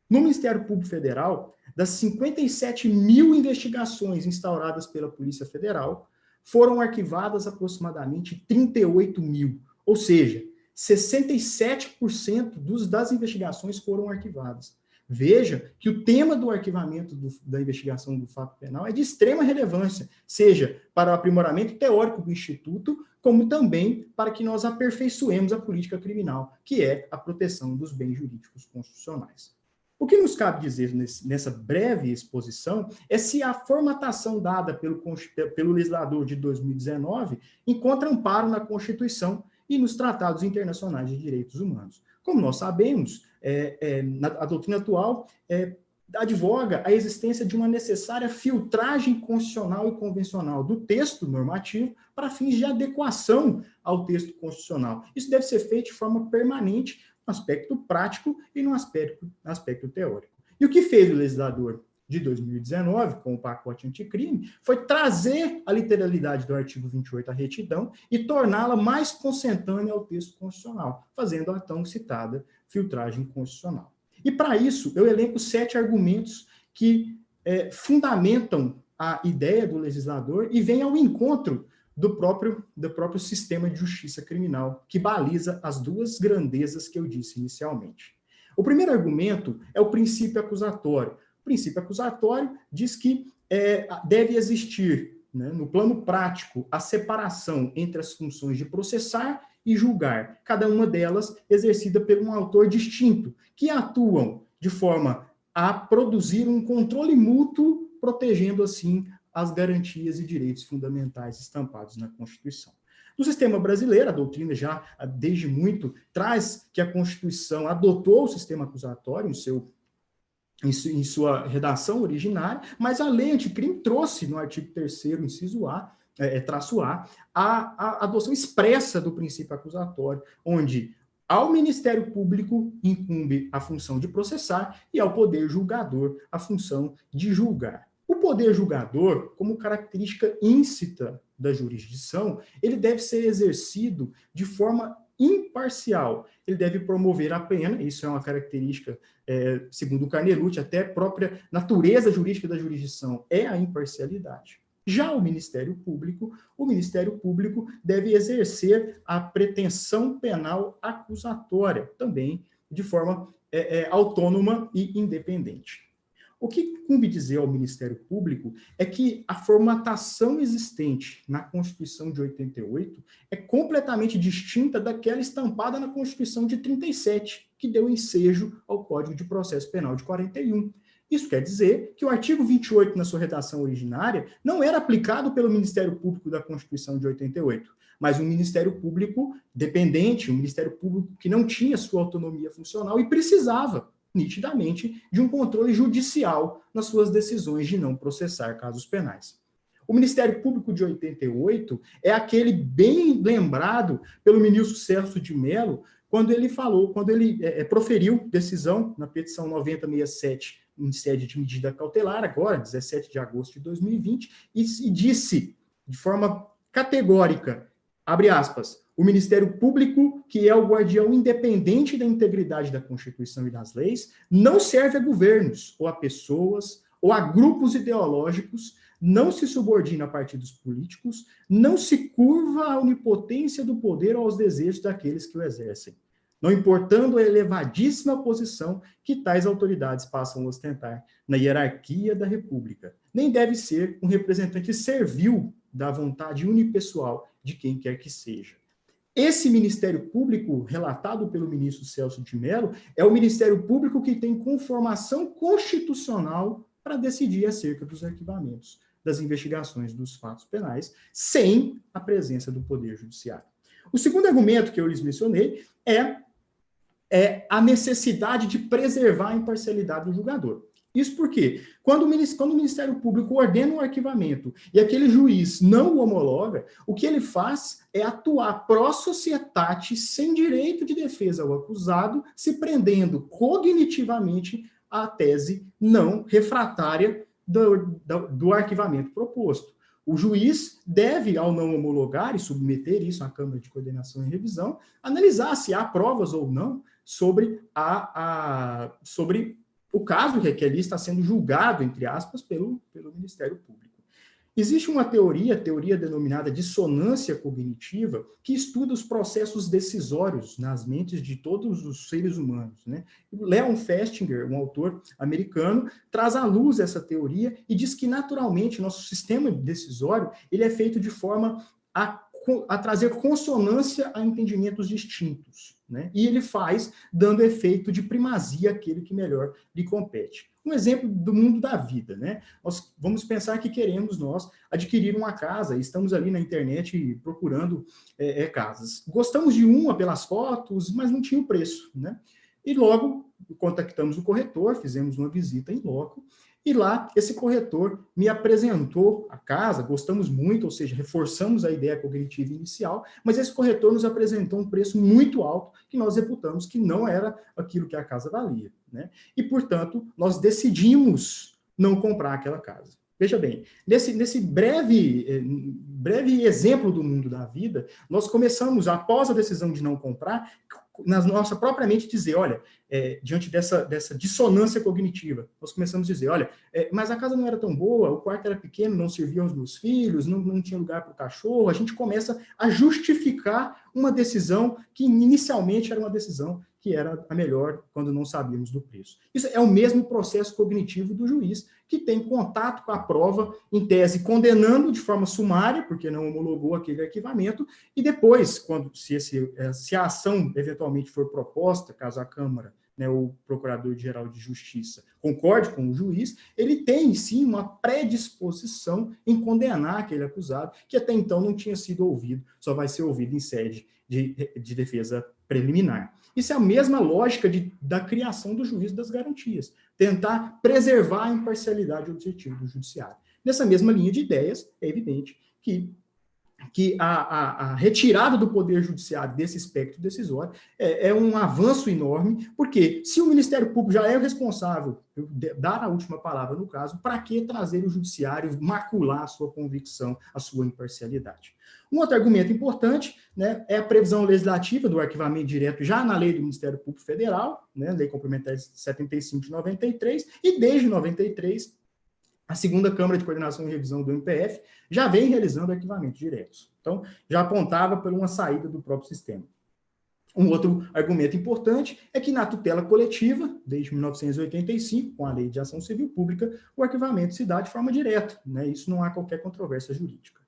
No Ministério Público Federal, das 57 mil investigações instauradas pela Polícia Federal, foram arquivadas aproximadamente 38 mil, ou seja, 67% das investigações foram arquivadas. Veja que o tema do arquivamento da investigação do fato penal é de extrema relevância, seja para o aprimoramento teórico do Instituto, como também para que nós aperfeiçoemos a política criminal, que é a proteção dos bens jurídicos constitucionais. O que nos cabe dizer nessa breve exposição é se a formatação dada pelo legislador de 2019 encontra amparo na Constituição e nos tratados internacionais de direitos humanos. Como nós sabemos, a doutrina atual advoga a existência de uma necessária filtragem constitucional e convencional do texto normativo para fins de adequação ao texto constitucional. Isso deve ser feito de forma permanente, no aspecto prático e no aspecto teórico. E o que fez o legislador de 2019, com o pacote anticrime, foi trazer a literalidade do artigo 28 à retidão e torná-la mais consentânea ao texto constitucional, fazendo a tão citada filtragem constitucional. E para isso, eu elenco 7 argumentos que fundamentam a ideia do legislador e vêm ao encontro do próprio sistema de justiça criminal, que baliza as duas grandezas que eu disse inicialmente. O primeiro argumento é o princípio acusatório. O princípio acusatório diz que deve existir, né, no plano prático, a separação entre as funções de processar e julgar, cada uma delas exercida por um autor distinto, que atuam de forma a produzir um controle mútuo, protegendo, assim, as garantias e direitos fundamentais estampados na Constituição. No sistema brasileiro, a doutrina já, desde muito, traz que a Constituição adotou o sistema acusatório em sua redação originária, mas a lei anticrime trouxe, no artigo 3º, inciso A, traço A, a adoção expressa do princípio acusatório, onde ao Ministério Público incumbe a função de processar e ao Poder Julgador a função de julgar. O poder julgador, como característica íncita da jurisdição, ele deve ser exercido de forma imparcial. Ele deve promover a pena, isso é uma característica, segundo o Carnelucci, até a própria natureza jurídica da jurisdição é a imparcialidade. Já o Ministério Público deve exercer a pretensão penal acusatória, também de forma autônoma e independente. O que cumpre dizer ao Ministério Público é que a formatação existente na Constituição de 88 é completamente distinta daquela estampada na Constituição de 37, que deu ensejo ao Código de Processo Penal de 41. Isso quer dizer que o artigo 28, na sua redação originária, não era aplicado pelo Ministério Público da Constituição de 88, mas um Ministério Público dependente, um Ministério Público que não tinha sua autonomia funcional e precisava, nitidamente, de um controle judicial nas suas decisões de não processar casos penais. O Ministério Público de 88 é aquele bem lembrado pelo ministro Celso de Mello, quando ele proferiu decisão na petição 9067, em sede de medida cautelar, agora, 17 de agosto de 2020, e disse, de forma categórica, abre aspas, O Ministério Público, que é o guardião independente da integridade da Constituição e das leis, não serve a governos, ou a pessoas, ou a grupos ideológicos, não se subordina a partidos políticos, não se curva à onipotência do poder ou aos desejos daqueles que o exercem, não importando a elevadíssima posição que tais autoridades passam a ostentar na hierarquia da República, nem deve ser um representante servil da vontade unipessoal de quem quer que seja. Esse Ministério Público, relatado pelo ministro Celso de Mello, é o Ministério Público que tem conformação constitucional para decidir acerca dos arquivamentos das investigações dos fatos penais, sem a presença do Poder Judiciário. O segundo argumento que eu lhes mencionei é a necessidade de preservar a imparcialidade do julgador. Isso porque, quando o Ministério Público ordena um arquivamento e aquele juiz não o homologa, o que ele faz é atuar pró societate, sem direito de defesa ao acusado, se prendendo cognitivamente à tese não refratária do arquivamento proposto. O juiz deve, ao não homologar e submeter isso à Câmara de Coordenação e Revisão, analisar se há provas ou não sobre o caso que ali está sendo julgado, entre aspas, pelo Ministério Público. Existe uma teoria denominada dissonância cognitiva, que estuda os processos decisórios nas mentes de todos os seres humanos, né? Leon Festinger, um autor americano, traz à luz essa teoria e diz que, naturalmente, nosso sistema decisório ele é feito de forma a trazer consonância a entendimentos distintos, né? E ele faz dando efeito de primazia àquele que melhor lhe compete. Um exemplo do mundo da vida, né? Nós vamos pensar que queremos nós adquirir uma casa, estamos ali na internet procurando casas. Gostamos de uma pelas fotos, mas não tinha o preço, né? E logo contactamos o corretor, fizemos uma visita em loco, e lá esse corretor me apresentou a casa, gostamos muito, ou seja, reforçamos a ideia cognitiva inicial, mas esse corretor nos apresentou um preço muito alto que nós reputamos que não era aquilo que a casa valia, né? E, portanto, nós decidimos não comprar aquela casa. Veja bem, nesse breve exemplo do mundo da vida, nós começamos, após a decisão de não comprar, na nossa própria mente dizer, olha, diante dessa dissonância cognitiva, nós começamos a dizer, olha, mas a casa não era tão boa, o quarto era pequeno, não servia aos meus filhos, não tinha lugar para o cachorro, a gente começa a justificar uma decisão que inicialmente era uma decisão que era a melhor quando não sabíamos do preço. Isso é o mesmo processo cognitivo do juiz, que tem contato com a prova, em tese, condenando de forma sumária, porque não homologou aquele arquivamento, e depois, se a ação eventualmente for proposta, caso a Câmara, né, o Procurador-Geral de Justiça concorde com o juiz, ele tem, sim, uma predisposição em condenar aquele acusado, que até então não tinha sido ouvido, só vai ser ouvido em sede de defesa preliminar. Isso é a mesma lógica da criação do juízo das garantias, tentar preservar a imparcialidade objetiva do judiciário. Nessa mesma linha de ideias, é evidente que a retirada do poder judiciário desse espectro decisório é um avanço enorme, porque se o Ministério Público já é o responsável por dar a última palavra no caso, para que trazer o judiciário macular a sua convicção, a sua imparcialidade? Um outro argumento importante, né, é a previsão legislativa do arquivamento direto já na lei do Ministério Público Federal, né, Lei Complementar 75 de 93, e desde 93, a segunda Câmara de Coordenação e Revisão do MPF já vem realizando arquivamentos diretos. Então, já apontava por uma saída do próprio sistema. Um outro argumento importante é que na tutela coletiva, desde 1985, com a Lei de Ação Civil Pública, o arquivamento se dá de forma direta, né? Isso não há qualquer controvérsia jurídica.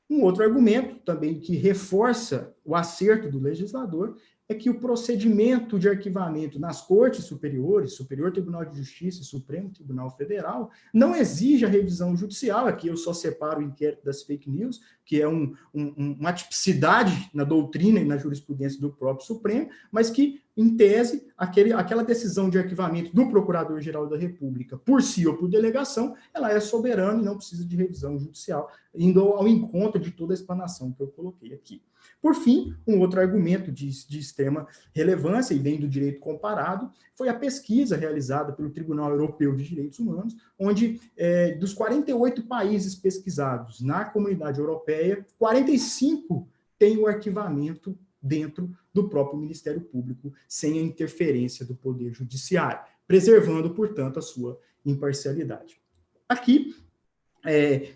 Um outro argumento, também que reforça o acerto do legislador, é que o procedimento de arquivamento nas cortes superiores, Superior Tribunal de Justiça e Supremo Tribunal Federal, não exige a revisão judicial. Aqui eu só separo o inquérito das fake news, que é uma tipicidade na doutrina e na jurisprudência do próprio Supremo, mas que, em tese, aquela decisão de arquivamento do Procurador-Geral da República, por si ou por delegação, ela é soberana e não precisa de revisão judicial, indo ao encontro de toda a explanação que eu coloquei aqui. Por fim, um outro argumento de extrema relevância, e vem do direito comparado, foi a pesquisa realizada pelo Tribunal Europeu de Direitos Humanos, onde, dos 48 países pesquisados na Comunidade Europeia, 45 tem o arquivamento dentro do próprio Ministério Público, sem a interferência do Poder Judiciário, preservando, portanto, a sua imparcialidade. Aqui,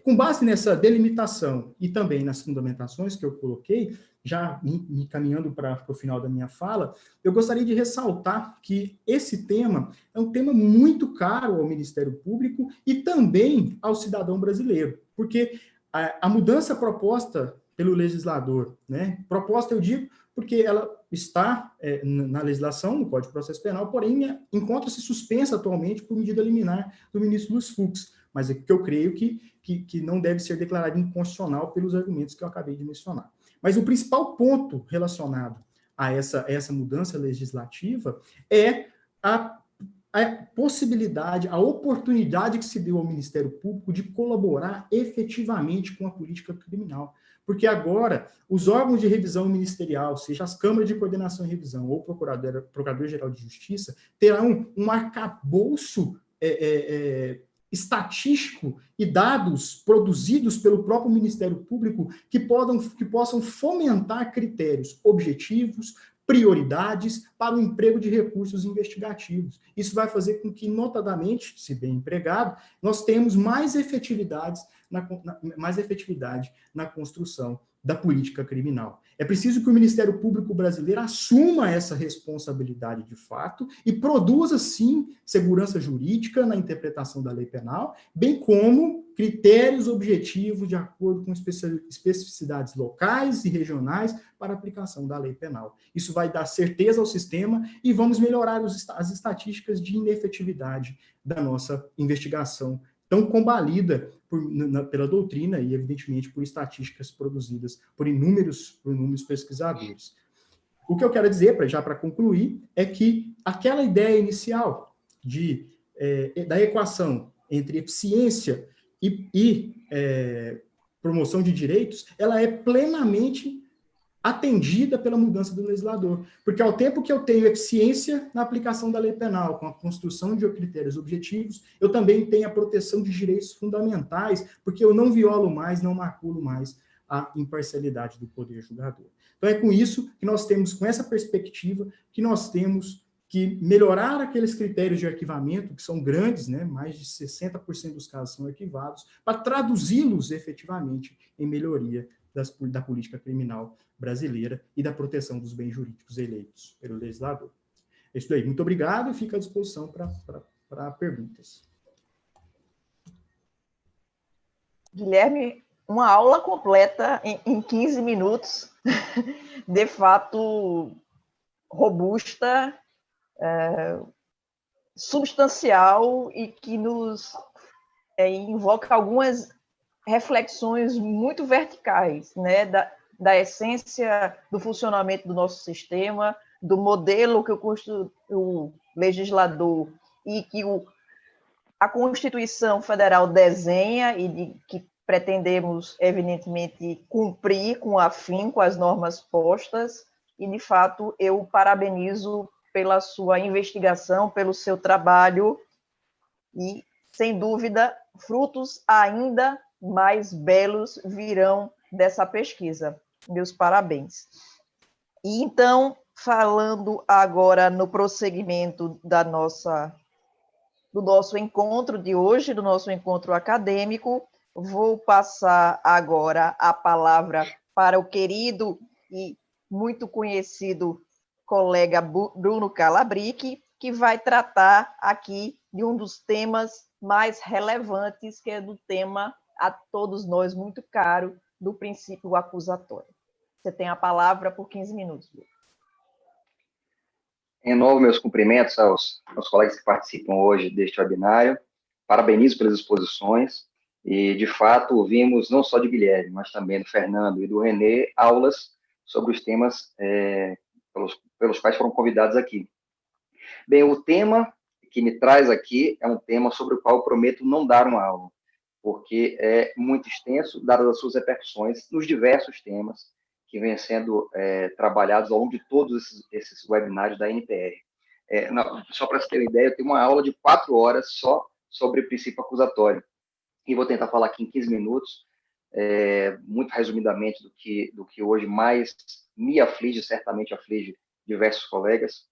com base nessa delimitação e também nas fundamentações que eu coloquei, já me caminhando para o final da minha fala, eu gostaria de ressaltar que esse tema é um tema muito caro ao Ministério Público e também ao cidadão brasileiro, porque a mudança proposta pelo legislador, né, proposta eu digo porque ela está na legislação, no Código de Processo Penal, porém encontra-se suspensa atualmente por medida liminar do ministro Luiz Fux, mas é que eu creio que não deve ser declarado inconstitucional pelos argumentos que eu acabei de mencionar. Mas o principal ponto relacionado a essa mudança legislativa é a possibilidade, a oportunidade que se deu ao Ministério Público de colaborar efetivamente com a política criminal. Porque agora, os órgãos de revisão ministerial, seja as câmaras de coordenação e revisão ou o Procurador-Geral de Justiça, terão um arcabouço estatístico e dados produzidos pelo próprio Ministério Público que possam fomentar critérios objetivos, prioridades para o emprego de recursos investigativos. Isso vai fazer com que, notadamente, se bem empregado, nós tenhamos mais efetividade na construção da política criminal. É preciso que o Ministério Público brasileiro assuma essa responsabilidade de fato e produza, sim, segurança jurídica na interpretação da lei penal, bem como critérios objetivos de acordo com especificidades locais e regionais para a aplicação da lei penal. Isso vai dar certeza ao sistema e vamos melhorar as estatísticas de inefetividade da nossa investigação, tão combalida pela doutrina e, evidentemente, por estatísticas produzidas por inúmeros pesquisadores. O que eu quero dizer, já para concluir, é que aquela ideia inicial da equação entre eficiência e promoção de direitos, ela é plenamente atendida pela mudança do legislador. Porque ao tempo que eu tenho eficiência na aplicação da lei penal, com a construção de critérios objetivos, eu também tenho a proteção de direitos fundamentais, porque eu não violo mais, não maculo mais a imparcialidade do poder julgador. Então é com isso que nós temos, com essa perspectiva, que nós temos que melhorar aqueles critérios de arquivamento, que são grandes, né? Mais de 60% dos casos são arquivados, para traduzi-los efetivamente em melhoria da política criminal brasileira e da proteção dos bens jurídicos eleitos pelo legislador. É isso aí. Muito obrigado e fico à disposição para perguntas. Guilherme, uma aula completa em 15 minutos, de fato robusta, substancial e que nos invoca algumas reflexões muito verticais, né, da essência do funcionamento do nosso sistema, do modelo que o legislador e que a Constituição Federal desenha e que pretendemos, evidentemente, cumprir com afinco as normas postas, e, de fato, eu parabenizo pela sua investigação, pelo seu trabalho, e, sem dúvida, frutos ainda mais belos virão dessa pesquisa. Meus parabéns. E, então, falando agora no prosseguimento do nosso encontro de hoje, do nosso encontro acadêmico, vou passar agora a palavra para o querido e muito conhecido colega Bruno Calabric, que vai tratar aqui de um dos temas mais relevantes, que é do tema a todos nós muito caro, do princípio acusatório. Você tem a palavra por 15 minutos, Bruno. Em novo, meus cumprimentos aos colegas que participam hoje deste webinário. Parabenizo pelas exposições. E, de fato, ouvimos não só de Guilherme, mas também do Fernando e do Renê, aulas sobre os temas pelos quais foram convidados aqui. Bem, o tema que me traz aqui é um tema sobre o qual eu prometo não dar uma aula, porque é muito extenso, dadas as suas repercussões nos diversos temas que vêm sendo trabalhados ao longo de todos esses webinários da NPR. Só para você ter uma ideia, eu tenho uma aula de 4 horas só sobre princípio acusatório, e vou tentar falar aqui em 15 minutos, muito resumidamente do que hoje mais me aflige, certamente aflige diversos colegas,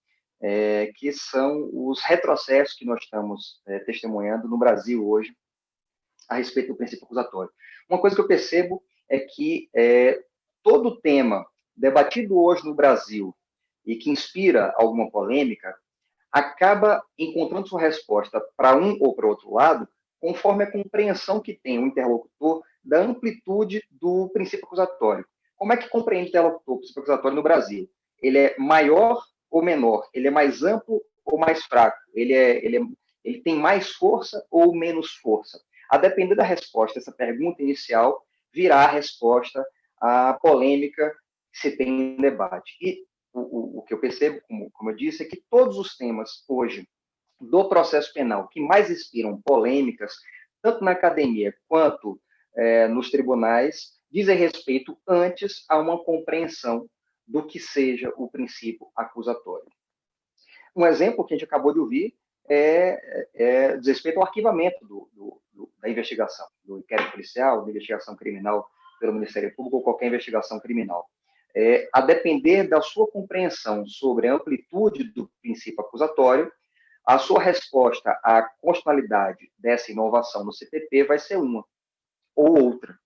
que são os retrocessos que nós estamos testemunhando no Brasil hoje a respeito do princípio acusatório. Uma coisa que eu percebo é que todo tema debatido hoje no Brasil e que inspira alguma polêmica acaba encontrando sua resposta para um ou para outro lado conforme a compreensão que tem o interlocutor da amplitude do princípio acusatório. Como é que compreende o interlocutor o princípio acusatório no Brasil? Ele é maior ou menor? Ele é mais amplo ou mais fraco? Ele tem mais força ou menos força? A depender da resposta a essa pergunta inicial, virá a resposta à polêmica que se tem em debate. E o que eu percebo, como eu disse, é que todos os temas hoje do processo penal que mais inspiram polêmicas, tanto na academia quanto nos tribunais, dizem respeito antes a uma compreensão do que seja o princípio acusatório. Um exemplo que a gente acabou de ouvir diz respeito ao arquivamento da investigação, do inquérito policial, da investigação criminal pelo Ministério Público ou qualquer investigação criminal. A depender da sua compreensão sobre a amplitude do princípio acusatório, a sua resposta à constitucionalidade dessa inovação no CPP vai ser uma ou outra.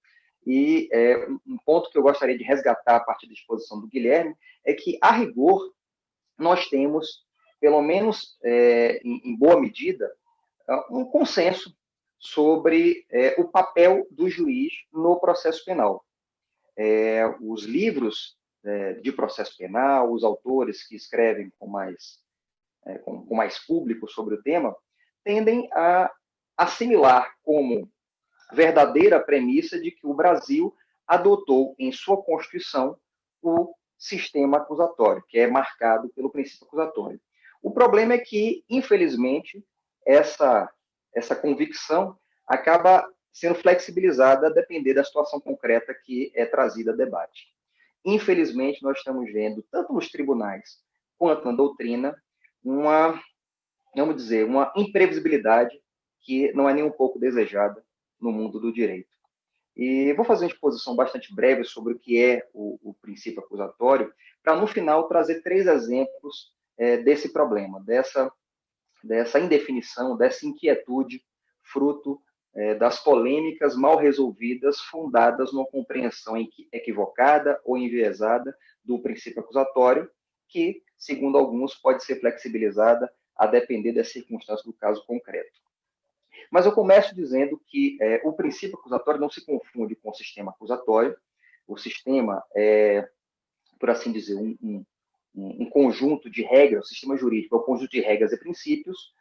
E um ponto que eu gostaria de resgatar a partir da exposição do Guilherme é que, a rigor, nós temos, pelo menos em boa medida, um consenso sobre o papel do juiz no processo penal. Os livros de processo penal, os autores que escrevem com mais público sobre o tema, tendem a assimilar como verdadeira premissa de que o Brasil adotou em sua Constituição o sistema acusatório, que é marcado pelo princípio acusatório. O problema é que, infelizmente, essa convicção acaba sendo flexibilizada a depender da situação concreta que é trazida a debate. Infelizmente, nós estamos vendo, tanto nos tribunais quanto na doutrina, uma imprevisibilidade que não é nem um pouco desejada no mundo do direito. E vou fazer uma exposição bastante breve sobre o que é o princípio acusatório, para, no final, trazer 3 exemplos desse problema, dessa indefinição, dessa inquietude, fruto das polêmicas mal resolvidas, fundadas numa compreensão equivocada ou enviesada do princípio acusatório, que, segundo alguns, pode ser flexibilizada a depender das circunstâncias do caso concreto. Mas eu começo dizendo que o princípio acusatório não se confunde com o sistema acusatório. O sistema é, por assim dizer, um conjunto de regras, o sistema jurídico é um conjunto de regras e princípios,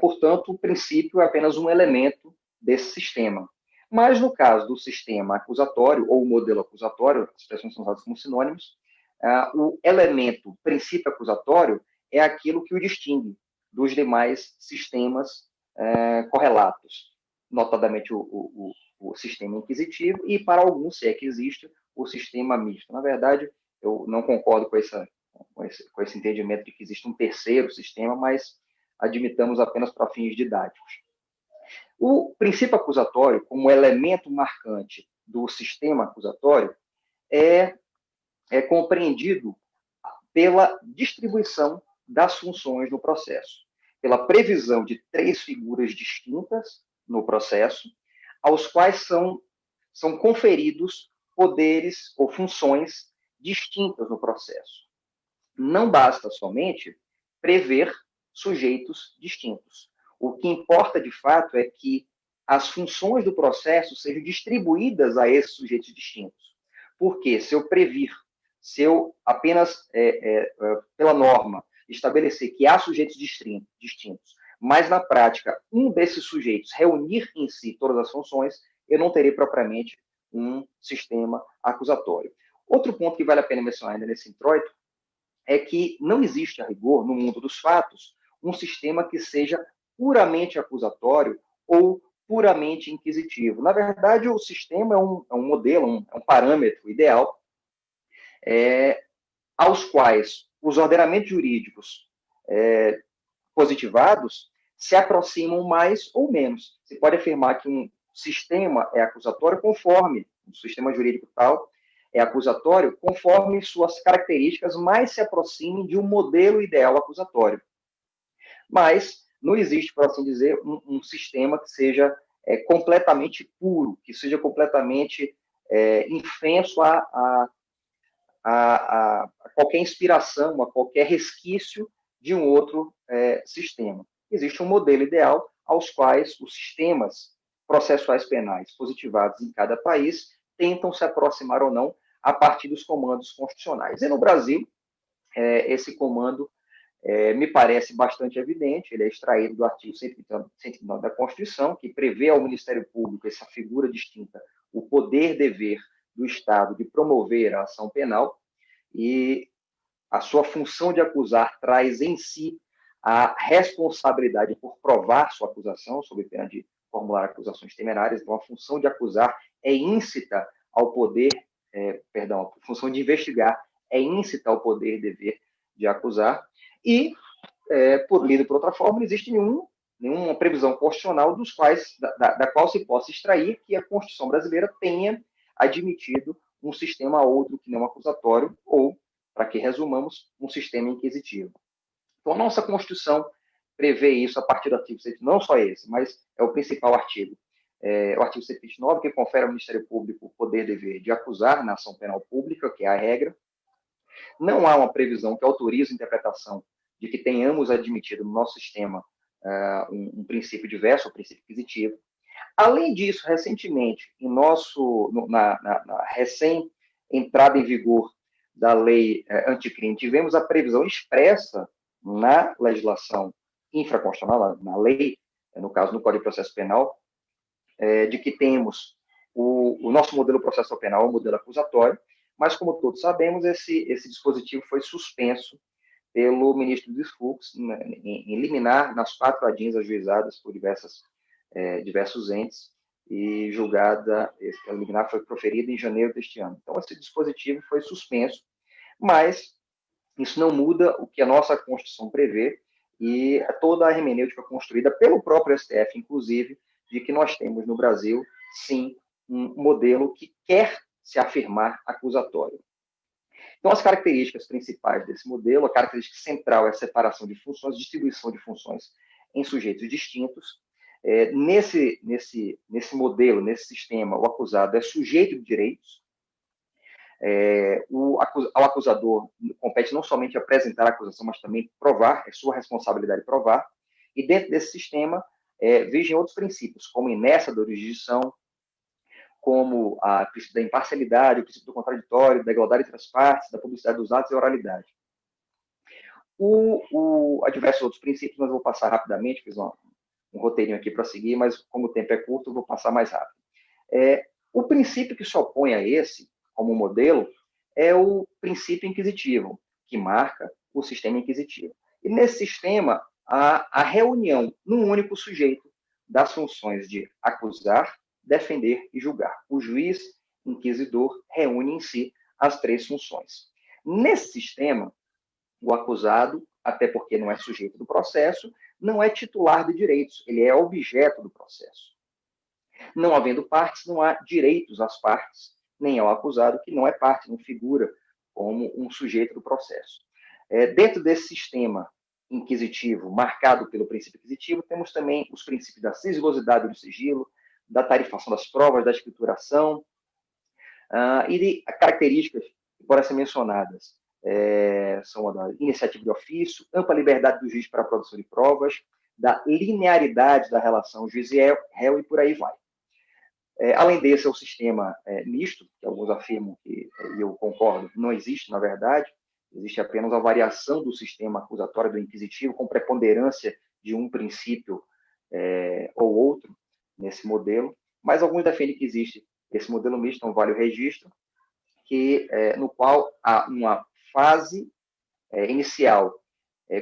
portanto, o princípio é apenas um elemento desse sistema. Mas, no caso do sistema acusatório, ou modelo acusatório, as expressões são usadas como sinônimos, o elemento princípio acusatório é aquilo que o distingue dos demais sistemas correlatos, notadamente o sistema inquisitivo e, para alguns, se é que existe, o sistema misto. Na verdade, eu não concordo com esse entendimento de que existe um terceiro sistema, mas admitamos apenas para fins didáticos. O princípio acusatório, como elemento marcante do sistema acusatório, é compreendido pela distribuição das funções no processo, pela previsão de 3 figuras distintas no processo, aos quais são conferidos poderes ou funções distintas no processo. Não basta somente prever sujeitos distintos. O que importa, de fato, é que as funções do processo sejam distribuídas a esses sujeitos distintos. Porque se eu apenas, pela norma, estabelecer que há sujeitos distintos, mas, na prática, um desses sujeitos reunir em si todas as funções, eu não terei propriamente um sistema acusatório. Outro ponto que vale a pena mencionar ainda nesse introito é que não existe, a rigor, no mundo dos fatos, um sistema que seja puramente acusatório ou puramente inquisitivo. Na verdade, o sistema é um modelo, um parâmetro ideal, aos quais os ordenamentos jurídicos positivados se aproximam mais ou menos. Se pode afirmar que um sistema é acusatório conforme, o sistema jurídico tal é acusatório conforme suas características mais se aproximem de um modelo ideal acusatório. Mas não existe, por assim dizer, um sistema que seja completamente puro, que seja completamente infenso a qualquer inspiração, a qualquer resquício de um outro sistema. Existe um modelo ideal aos quais os sistemas processuais penais positivados em cada país tentam se aproximar ou não a partir dos comandos constitucionais. E no Brasil, esse comando me parece bastante evidente, ele é extraído do artigo 129 da Constituição, que prevê ao Ministério Público essa figura distinta, o poder-dever do Estado de promover a ação penal, e a sua função de acusar traz em si a responsabilidade por provar sua acusação, sob pena de formular acusações temerárias. Então, a função de acusar é íncita ao poder, a função de investigar é íncita ao poder-dever de acusar, e, lido por outra forma, não existe nenhuma previsão constitucional da qual se possa extrair que a Constituição brasileira tenha admitido um sistema outro que não acusatório, ou, para que resumamos, um sistema inquisitivo. Então, a nossa Constituição prevê isso a partir do artigo 129, não só esse, mas é o principal artigo. O artigo 129, que confere ao Ministério Público o poder-dever de acusar na ação penal pública, que é a regra. Não há uma previsão que autorize a interpretação de que tenhamos admitido no nosso sistema um princípio diverso, um princípio inquisitivo. Além disso, recentemente, na recém-entrada em vigor da lei anticrime, tivemos a previsão expressa na legislação infraconstitucional, na lei, no caso, no Código de Processo Penal, de que temos o nosso modelo processual penal, o modelo acusatório, mas, como todos sabemos, esse dispositivo foi suspenso pelo ministro dos Fux, em liminar nas 4 ADIs ajuizadas por diversos entes, e a liminar foi proferida em janeiro deste ano. Então, esse dispositivo foi suspenso, mas isso não muda o que a nossa Constituição prevê, e toda a hermenêutica construída pelo próprio STF, inclusive, de que nós temos no Brasil, sim, um modelo que quer se afirmar acusatório. Então, as características principais desse modelo, a característica central é a separação de funções, distribuição de funções em sujeitos distintos. Nesse modelo, nesse sistema, o acusado é sujeito de direitos. Ao acusador compete não somente apresentar a acusação, mas também provar, é sua responsabilidade provar. E dentro desse sistema, vigem outros princípios, como inércia da jurisdição, como o princípio da imparcialidade, o princípio do contraditório, da igualdade entre as partes, da publicidade dos atos e a oralidade. Há diversos outros princípios, mas eu vou passar rapidamente, fiz um roteirinho aqui para seguir, mas como o tempo é curto, eu vou passar mais rápido. O princípio que se opõe a esse, como modelo, é o princípio inquisitivo, que marca o sistema inquisitivo. E nesse sistema, há a reunião num único sujeito das funções de acusar, defender e julgar. O juiz inquisidor reúne em si as 3 funções. Nesse sistema, o acusado, até porque não é sujeito do processo, não é titular de direitos, ele é objeto do processo. Não havendo partes, não há direitos às partes, nem ao acusado, que não é parte, não figura como um sujeito do processo. Dentro desse sistema inquisitivo, marcado pelo princípio inquisitivo, temos também os princípios da sigilosidade do sigilo, da tarifação das provas, da escrituração, e de características que podem ser mencionadas são a da iniciativa de ofício, ampla liberdade do juiz para a produção de provas, da linearidade da relação juiz e réu, e por aí vai. Além desse, é o sistema misto, que alguns afirmam que, e eu concordo, não existe, na verdade, existe apenas a variação do sistema acusatório do inquisitivo, com preponderância de um princípio ou outro, nesse modelo, mas alguns defendem que existe esse modelo misto, então vale o registro, no qual há uma fase inicial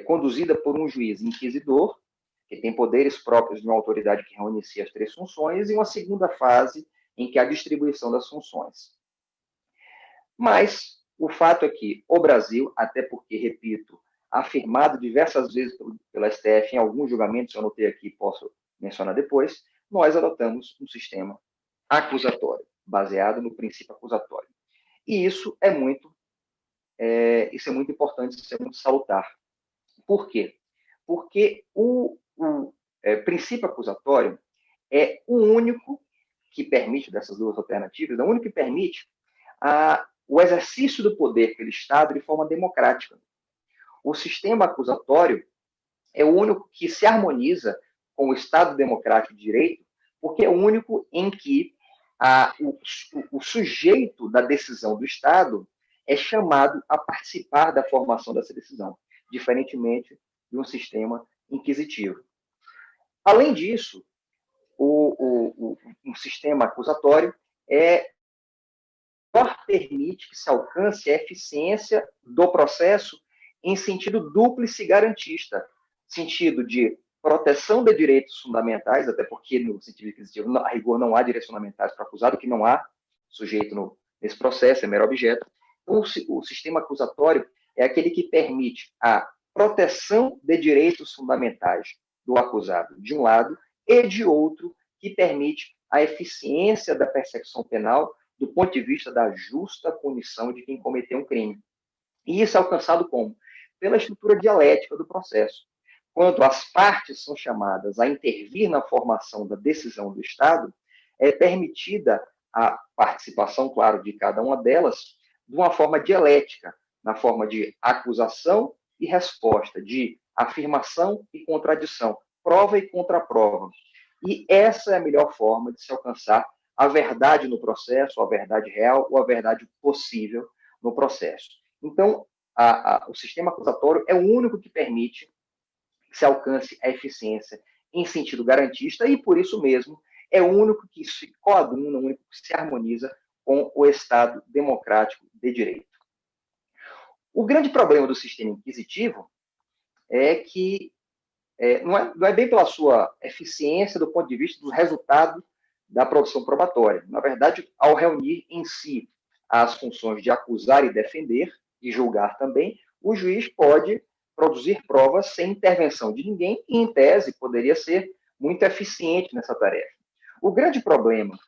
conduzida por um juiz inquisidor, que tem poderes próprios de uma autoridade que reúne em si as 3 funções, e uma segunda fase em que há a distribuição das funções. Mas o fato é que o Brasil, até porque, repito, afirmado diversas vezes pelo STF em alguns julgamentos, eu anotei aqui, posso mencionar depois, nós adotamos um sistema acusatório, baseado no princípio acusatório. E isso é muito importante, isso é muito salutar. Por quê? Porque o princípio acusatório é o único que permite, dessas duas alternativas, é o único que permite o exercício do poder pelo Estado de forma democrática. O sistema acusatório é o único que se harmoniza com o Estado democrático de direito, porque é o único em que o sujeito da decisão do Estado é chamado a participar da formação dessa decisão, diferentemente de um sistema inquisitivo. Além disso, um sistema acusatório permite que se alcance a eficiência do processo em sentido dúplice garantista, sentido de proteção de direitos fundamentais, até porque no sentido inquisitivo, a rigor, não há direitos fundamentais para o acusado, que não há sujeito nesse processo, é mero objeto. Então, o sistema acusatório é aquele que permite a proteção de direitos fundamentais do acusado, de um lado, e de outro, que permite a eficiência da persecução penal do ponto de vista da justa punição de quem cometeu um crime. E isso é alcançado como? Pela estrutura dialética do processo. Quando as partes são chamadas a intervir na formação da decisão do Estado, é permitida a participação, claro, de cada uma delas, de uma forma dialética, na forma de acusação e resposta, de afirmação e contradição, prova e contraprova. E essa é a melhor forma de se alcançar a verdade no processo, a verdade real ou a verdade possível no processo. Então, o sistema acusatório é o único que permite que se alcance a eficiência em sentido garantista e, por isso mesmo, é o único que se coaduna, o único que se harmoniza com o Estado democrático de direito. O grande problema do sistema inquisitivo é que não é bem pela sua eficiência do ponto de vista do resultado da produção probatória. Na verdade, ao reunir em si as funções de acusar e defender, e julgar também, o juiz pode produzir provas sem intervenção de ninguém e, em tese, poderia ser muito eficiente nessa tarefa. O grande problema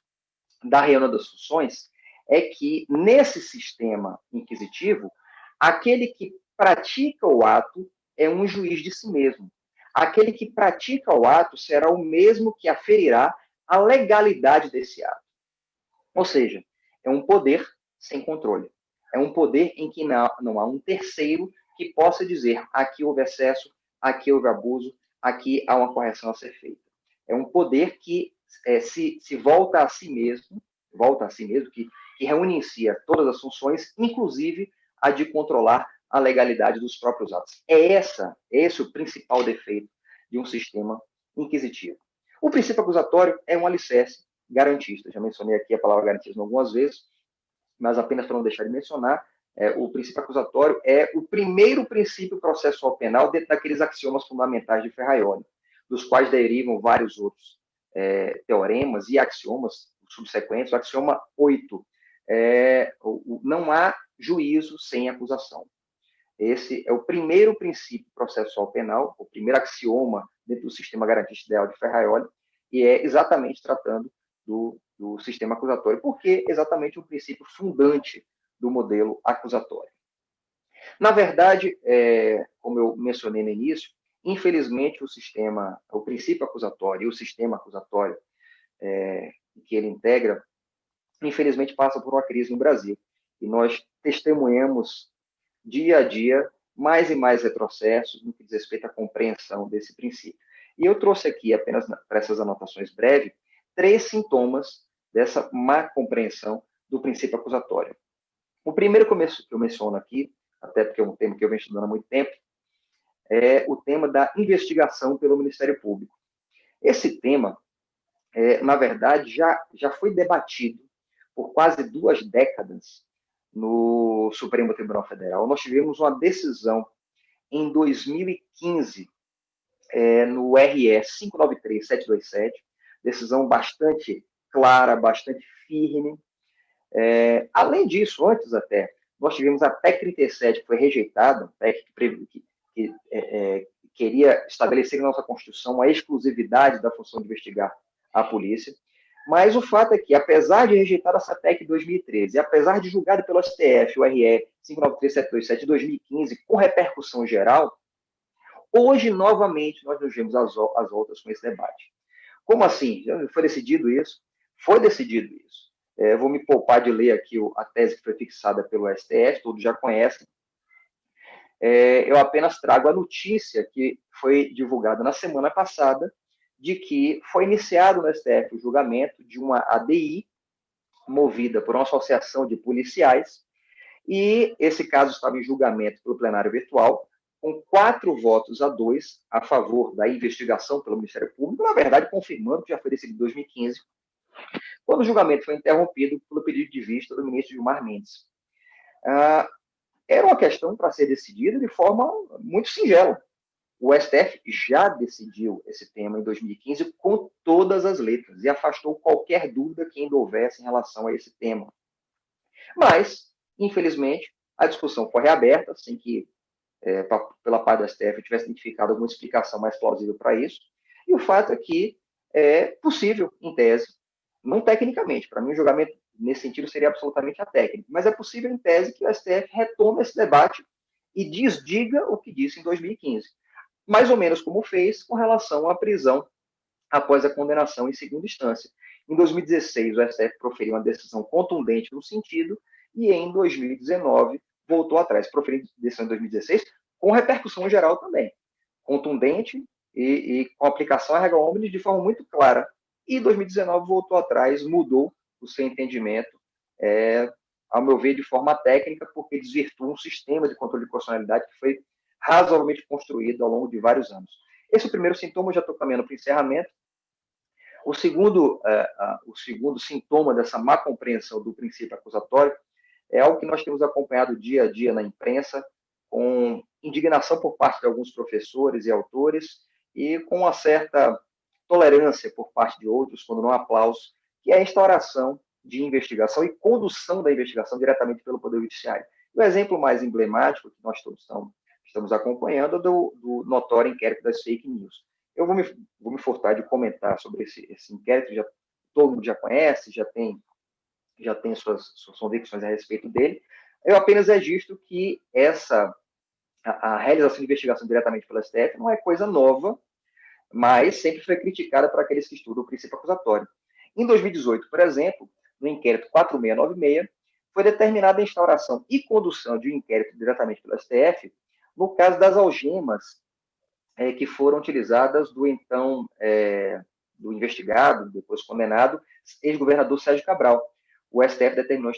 da reunião das funções é que, nesse sistema inquisitivo, aquele que pratica o ato é um juiz de si mesmo. Aquele que pratica o ato será o mesmo que aferirá a legalidade desse ato. Ou seja, é um poder sem controle. É um poder em que não há um terceiro que possa dizer aqui houve excesso, aqui houve abuso, aqui há uma correção a ser feita. É um poder que se volta a si mesmo, que reúne em si todas as funções, inclusive a de controlar a legalidade dos próprios atos. Esse o principal defeito de um sistema inquisitivo. O princípio acusatório é um alicerce garantista. Já mencionei aqui a palavra garantismo algumas vezes, mas apenas para não deixar de mencionar, o princípio acusatório é o primeiro princípio processual penal dentro daqueles axiomas fundamentais de Ferraioli, dos quais derivam vários outros teoremas e axiomas subsequentes. O axioma 8, não há juízo sem acusação. Esse é o primeiro princípio processual penal, o primeiro axioma dentro do sistema garantista ideal de Ferraioli, e é exatamente tratando do sistema acusatório, porque é exatamente o princípio fundante do modelo acusatório. Na verdade, como eu mencionei no início, infelizmente o princípio acusatório e o sistema acusatório que ele integra, infelizmente passa por uma crise no Brasil. E nós testemunhamos dia a dia mais e mais retrocessos no que diz respeito à compreensão desse princípio. E eu trouxe aqui, apenas para essas anotações breves, 3 sintomas dessa má compreensão do princípio acusatório. O primeiro que eu menciono aqui, até porque é um tema que eu venho estudando há muito tempo, é o tema da investigação pelo Ministério Público. Esse tema, na verdade, já foi debatido por quase 2 décadas no Supremo Tribunal Federal. Nós tivemos uma decisão em 2015, no RE 593-727, decisão bastante clara, bastante firme. Além disso, antes até, nós tivemos a PEC 37, que foi rejeitada, a PEC que queria estabelecer em nossa Constituição a exclusividade da função de investigar à polícia. Mas o fato é que, apesar de rejeitar essa PEC em 2013, e apesar de julgado pelo STF, o RE 593727 de 2015, com repercussão geral, hoje, novamente, nós nos vemos às voltas com esse debate. Como assim? Foi decidido isso? Foi decidido isso. Vou me poupar de ler aqui a tese que foi fixada pelo STF, todos já conhecem. Eu apenas trago a notícia que foi divulgada na semana passada, de que foi iniciado no STF o julgamento de uma ADI movida por uma associação de policiais, e esse caso estava em julgamento pelo plenário virtual, com 4 votos a 2 a favor da investigação pelo Ministério Público, na verdade confirmando que já foi decidido em 2015, quando o julgamento foi interrompido pelo pedido de vista do ministro Gilmar Mendes. Era uma questão para ser decidida de forma muito singela. O STF já decidiu esse tema em 2015 com todas as letras e afastou qualquer dúvida que ainda houvesse em relação a esse tema. Mas, infelizmente, a discussão foi reaberta, sem que, pela parte do STF, tivesse identificado alguma explicação mais plausível para isso. E o fato é que é possível, em tese, não tecnicamente, para mim o julgamento nesse sentido seria absolutamente atécnico, mas é possível, em tese, que o STF retome esse debate e desdiga o que disse em 2015. Mais ou menos como fez com relação à prisão após a condenação em segunda instância. Em 2016, o STF proferiu uma decisão contundente no sentido, e em 2019 voltou atrás, proferiu decisão em 2016, com repercussão geral também. Contundente e com aplicação à regra omnibus de forma muito clara. E em 2019 voltou atrás, mudou o seu entendimento, ao meu ver, de forma técnica, porque desvirtua um sistema de controle de constitucionalidade que foi razoavelmente construído ao longo de vários anos. Esse é o primeiro sintoma, eu já estou caminhando para o encerramento. O segundo sintoma dessa má compreensão do princípio acusatório é algo que nós temos acompanhado dia a dia na imprensa, com indignação por parte de alguns professores e autores, e com uma certa tolerância por parte de outros, quando não aplausos, que é a instauração de investigação e condução da investigação diretamente pelo Poder Judiciário. O exemplo mais emblemático que nós todos estamos acompanhando é do notório inquérito das fake news. Eu vou me furtar de comentar sobre esse inquérito, todo mundo já conhece, já tem suas convicções a respeito dele. Eu apenas registro que a realização de investigação diretamente pelo STF não é coisa nova, mas sempre foi criticada por aqueles que estudam o princípio acusatório. Em 2018, por exemplo, no inquérito 4696, foi determinada a instauração e condução de um inquérito diretamente pelo STF no caso das algemas que foram utilizadas do do investigado, depois condenado, ex-governador Sérgio Cabral. O STF determinou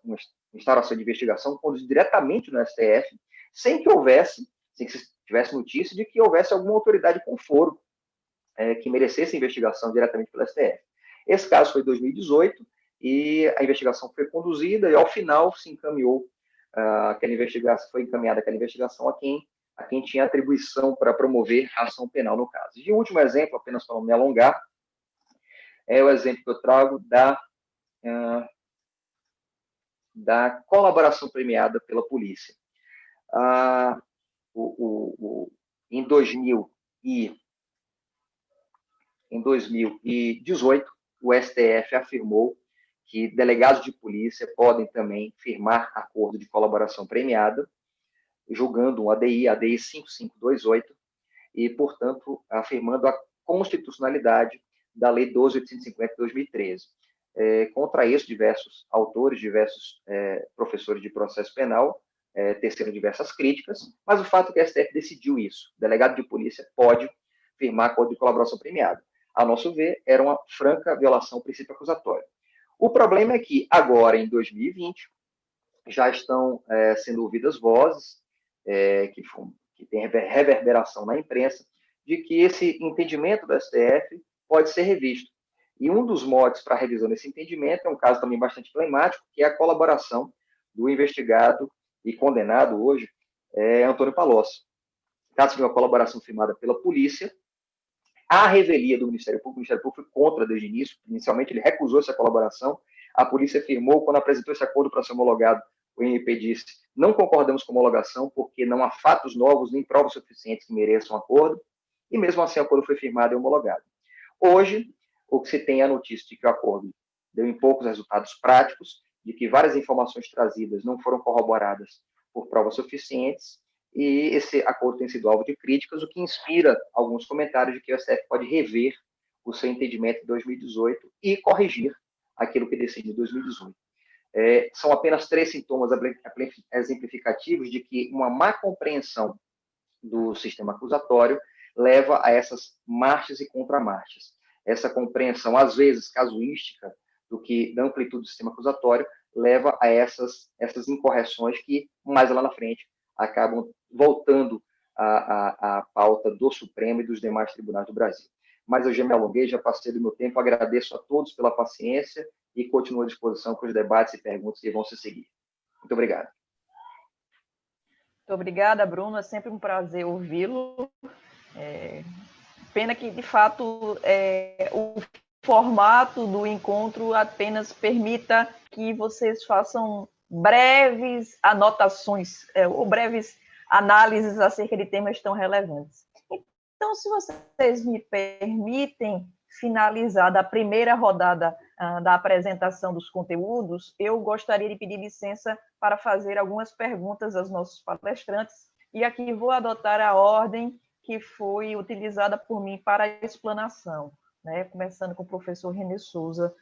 uma instauração de investigação conduzida diretamente no STF, sem que se tivesse notícia de que houvesse alguma autoridade com foro que merecesse investigação diretamente pelo STF. Esse caso foi em 2018 e a investigação foi conduzida e, ao final, se encaminhou foi encaminhada aquela investigação a quem tinha atribuição para promover a ação penal no caso. E o último exemplo, apenas para não me alongar, é o exemplo que eu trago da colaboração premiada pela polícia. Em 2018, o STF afirmou que delegados de polícia podem também firmar acordo de colaboração premiada, julgando um ADI 5528, e, portanto, afirmando a constitucionalidade da Lei 12.850 de 2013. Contra isso, diversos autores, diversos professores de processo penal teceram diversas críticas, mas o fato é que a STF decidiu isso. O delegado de polícia pode firmar acordo de colaboração premiada. A nosso ver, era uma franca violação ao princípio acusatório. O problema é que, agora, em 2020, já estão sendo ouvidas vozes que têm reverberação na imprensa, de que esse entendimento do STF pode ser revisto. E um dos motes para a revisão desse entendimento é um caso também bastante emblemático, que é a colaboração do investigado e condenado hoje, Antônio Palocci. Trata-se de uma colaboração firmada pela polícia, à revelia do Ministério Público. O Ministério Público foi contra desde o início. Inicialmente, ele recusou essa colaboração. A polícia afirmou, quando apresentou esse acordo para ser homologado, o MP disse: não concordamos com a homologação porque não há fatos novos nem provas suficientes que mereçam um acordo. E mesmo assim, o acordo foi firmado e homologado. Hoje, ou que se tem a notícia de que o acordo deu em poucos resultados práticos, de que várias informações trazidas não foram corroboradas por provas suficientes, e esse acordo tem sido alvo de críticas, o que inspira alguns comentários de que o STF pode rever o seu entendimento de 2018 e corrigir aquilo que decide em 2018. São apenas 3 sintomas exemplificativos de que uma má compreensão do sistema acusatório leva a essas marchas e contramarchas. Essa compreensão, às vezes, casuística da amplitude do sistema acusatório, leva a essas incorreções que, mais lá na frente, acabam voltando à pauta do Supremo e dos demais tribunais do Brasil. Mas eu já me alonguei, já passei do meu tempo, agradeço a todos pela paciência e continuo à disposição para os debates e perguntas que vão se seguir. Muito obrigado. Muito obrigada, Bruno. É sempre um prazer ouvi-lo. Pena que, de fato, o formato do encontro apenas permita que vocês façam breves anotações ou breves análises acerca de temas tão relevantes. Então, se vocês me permitem finalizar da primeira rodada da apresentação dos conteúdos, eu gostaria de pedir licença para fazer algumas perguntas aos nossos palestrantes, e aqui vou adotar a ordem que foi utilizada por mim para a explanação, né? Começando com o professor René Souza.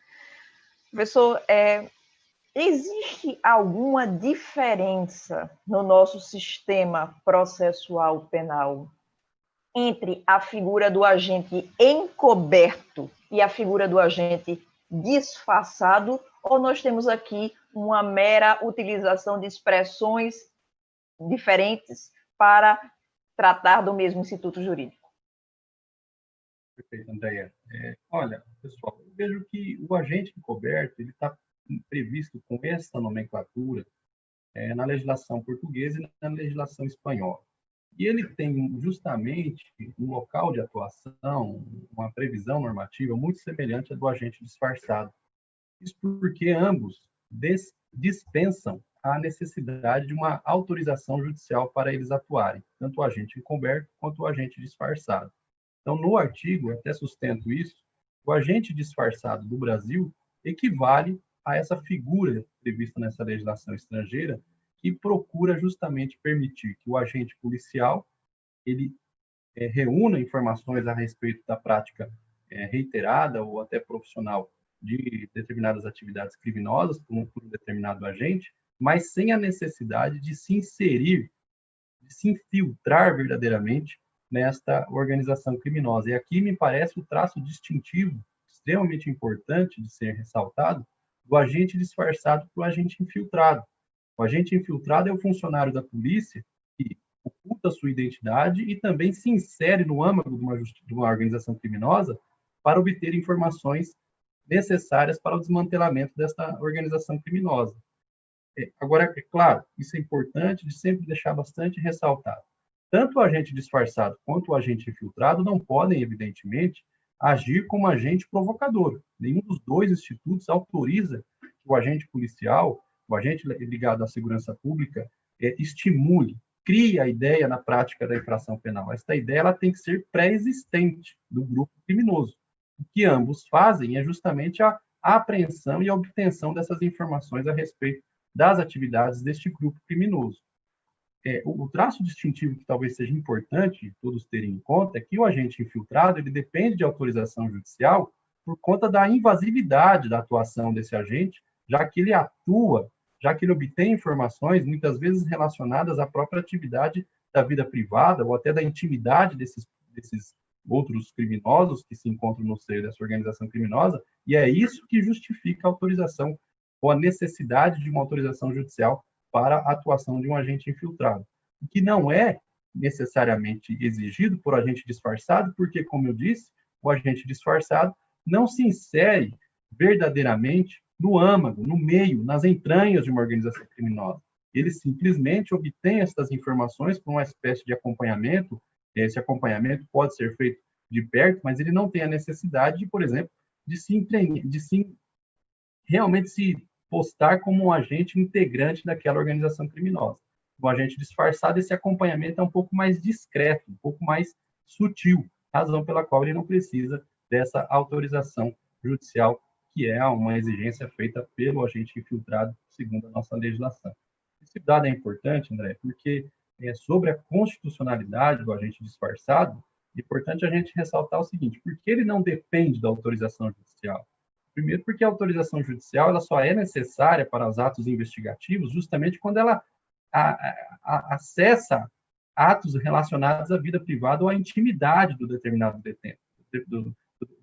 Professor, existe alguma diferença no nosso sistema processual penal entre a figura do agente encoberto e a figura do agente disfarçado, ou nós temos aqui uma mera utilização de expressões diferentes para tratar do mesmo instituto jurídico? Perfeito, Andréia. Olha, pessoal, eu vejo que o agente encoberto está previsto com essa nomenclatura na legislação portuguesa e na legislação espanhola. E ele tem justamente um local de atuação, uma previsão normativa muito semelhante à do agente disfarçado. Isso porque ambos dispensam a necessidade de uma autorização judicial para eles atuarem, tanto o agente encoberto quanto o agente disfarçado. Então, no artigo, até sustento isso, o agente disfarçado do Brasil equivale a essa figura prevista nessa legislação estrangeira, que procura justamente permitir que o agente policial ele reúna informações a respeito da prática reiterada ou até profissional de determinadas atividades criminosas por um determinado agente, mas sem a necessidade de se inserir, de se infiltrar verdadeiramente nesta organização criminosa. E aqui me parece o traço distintivo, extremamente importante de ser ressaltado, do agente disfarçado para o agente infiltrado. O agente infiltrado é o funcionário da polícia que oculta sua identidade e também se insere no âmago de uma organização criminosa para obter informações necessárias para o desmantelamento dessa organização criminosa. Agora, é claro, isso é importante de sempre deixar bastante ressaltado. Tanto o agente disfarçado quanto o agente infiltrado não podem, evidentemente, agir como agente provocador. Nenhum dos dois institutos autoriza que o agente policial, o agente ligado à segurança pública, estimule, crie a ideia na prática da infração penal. Esta ideia ela tem que ser pré-existente do grupo criminoso. O que ambos fazem é justamente a apreensão e a obtenção dessas informações a respeito das atividades deste grupo criminoso. O traço distintivo que talvez seja importante todos terem em conta é que o agente infiltrado ele depende de autorização judicial por conta da invasividade da atuação desse agente, já que ele atua, já que ele obtém informações muitas vezes relacionadas à própria atividade da vida privada ou até da intimidade desses outros criminosos que se encontram no seio dessa organização criminosa, e é isso que justifica a autorização ou a necessidade de uma autorização judicial para a atuação de um agente infiltrado, o que não é necessariamente exigido por agente disfarçado, porque, como eu disse, o agente disfarçado não se insere verdadeiramente no âmago, no meio, nas entranhas de uma organização criminosa. Ele simplesmente obtém essas informações por uma espécie de acompanhamento. Esse acompanhamento pode ser feito de perto, mas ele não tem a necessidade de, por exemplo, realmente se postar como um agente integrante daquela organização criminosa. O agente disfarçado, esse acompanhamento é um pouco mais discreto, um pouco mais sutil, razão pela qual ele não precisa dessa autorização judicial, que é uma exigência feita pelo agente infiltrado, segundo a nossa legislação. Esse dado é importante, André, porque sobre a constitucionalidade do agente disfarçado, é importante a gente ressaltar o seguinte: porque ele não depende da autorização judicial. Primeiro, porque a autorização judicial ela só é necessária para os atos investigativos justamente quando ela acessa atos relacionados à vida privada ou à intimidade do determinado detento,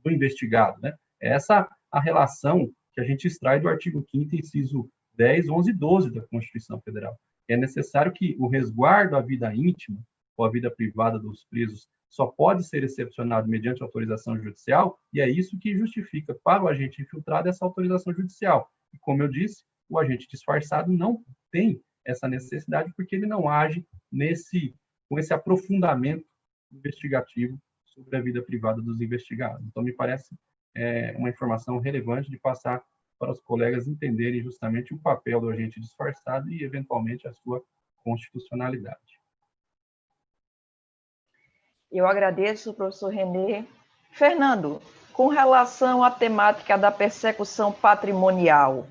do investigado, né? Essa a relação que a gente extrai do artigo 5º, inciso 10, 11 e 12 da Constituição Federal. É necessário que o resguardo à vida íntima ou à vida privada dos presos só pode ser excepcionado mediante autorização judicial, e é isso que justifica para o agente infiltrado essa autorização judicial. E, como eu disse, o agente disfarçado não tem essa necessidade porque ele não age com esse aprofundamento investigativo sobre a vida privada dos investigados. Então, me parece uma informação relevante de passar para os colegas entenderem justamente o papel do agente disfarçado e, eventualmente, a sua constitucionalidade. Eu agradeço, professor Renê. Fernando, com relação à temática da persecução patrimonial,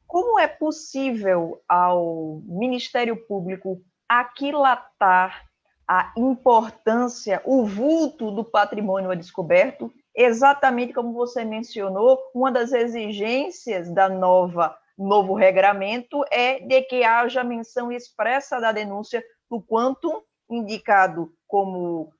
como é possível ao Ministério Público aquilatar a importância, o vulto do patrimônio a descoberto? Exatamente como você mencionou, uma das exigências da novo regramento é de que haja menção expressa da denúncia do quanto indicado como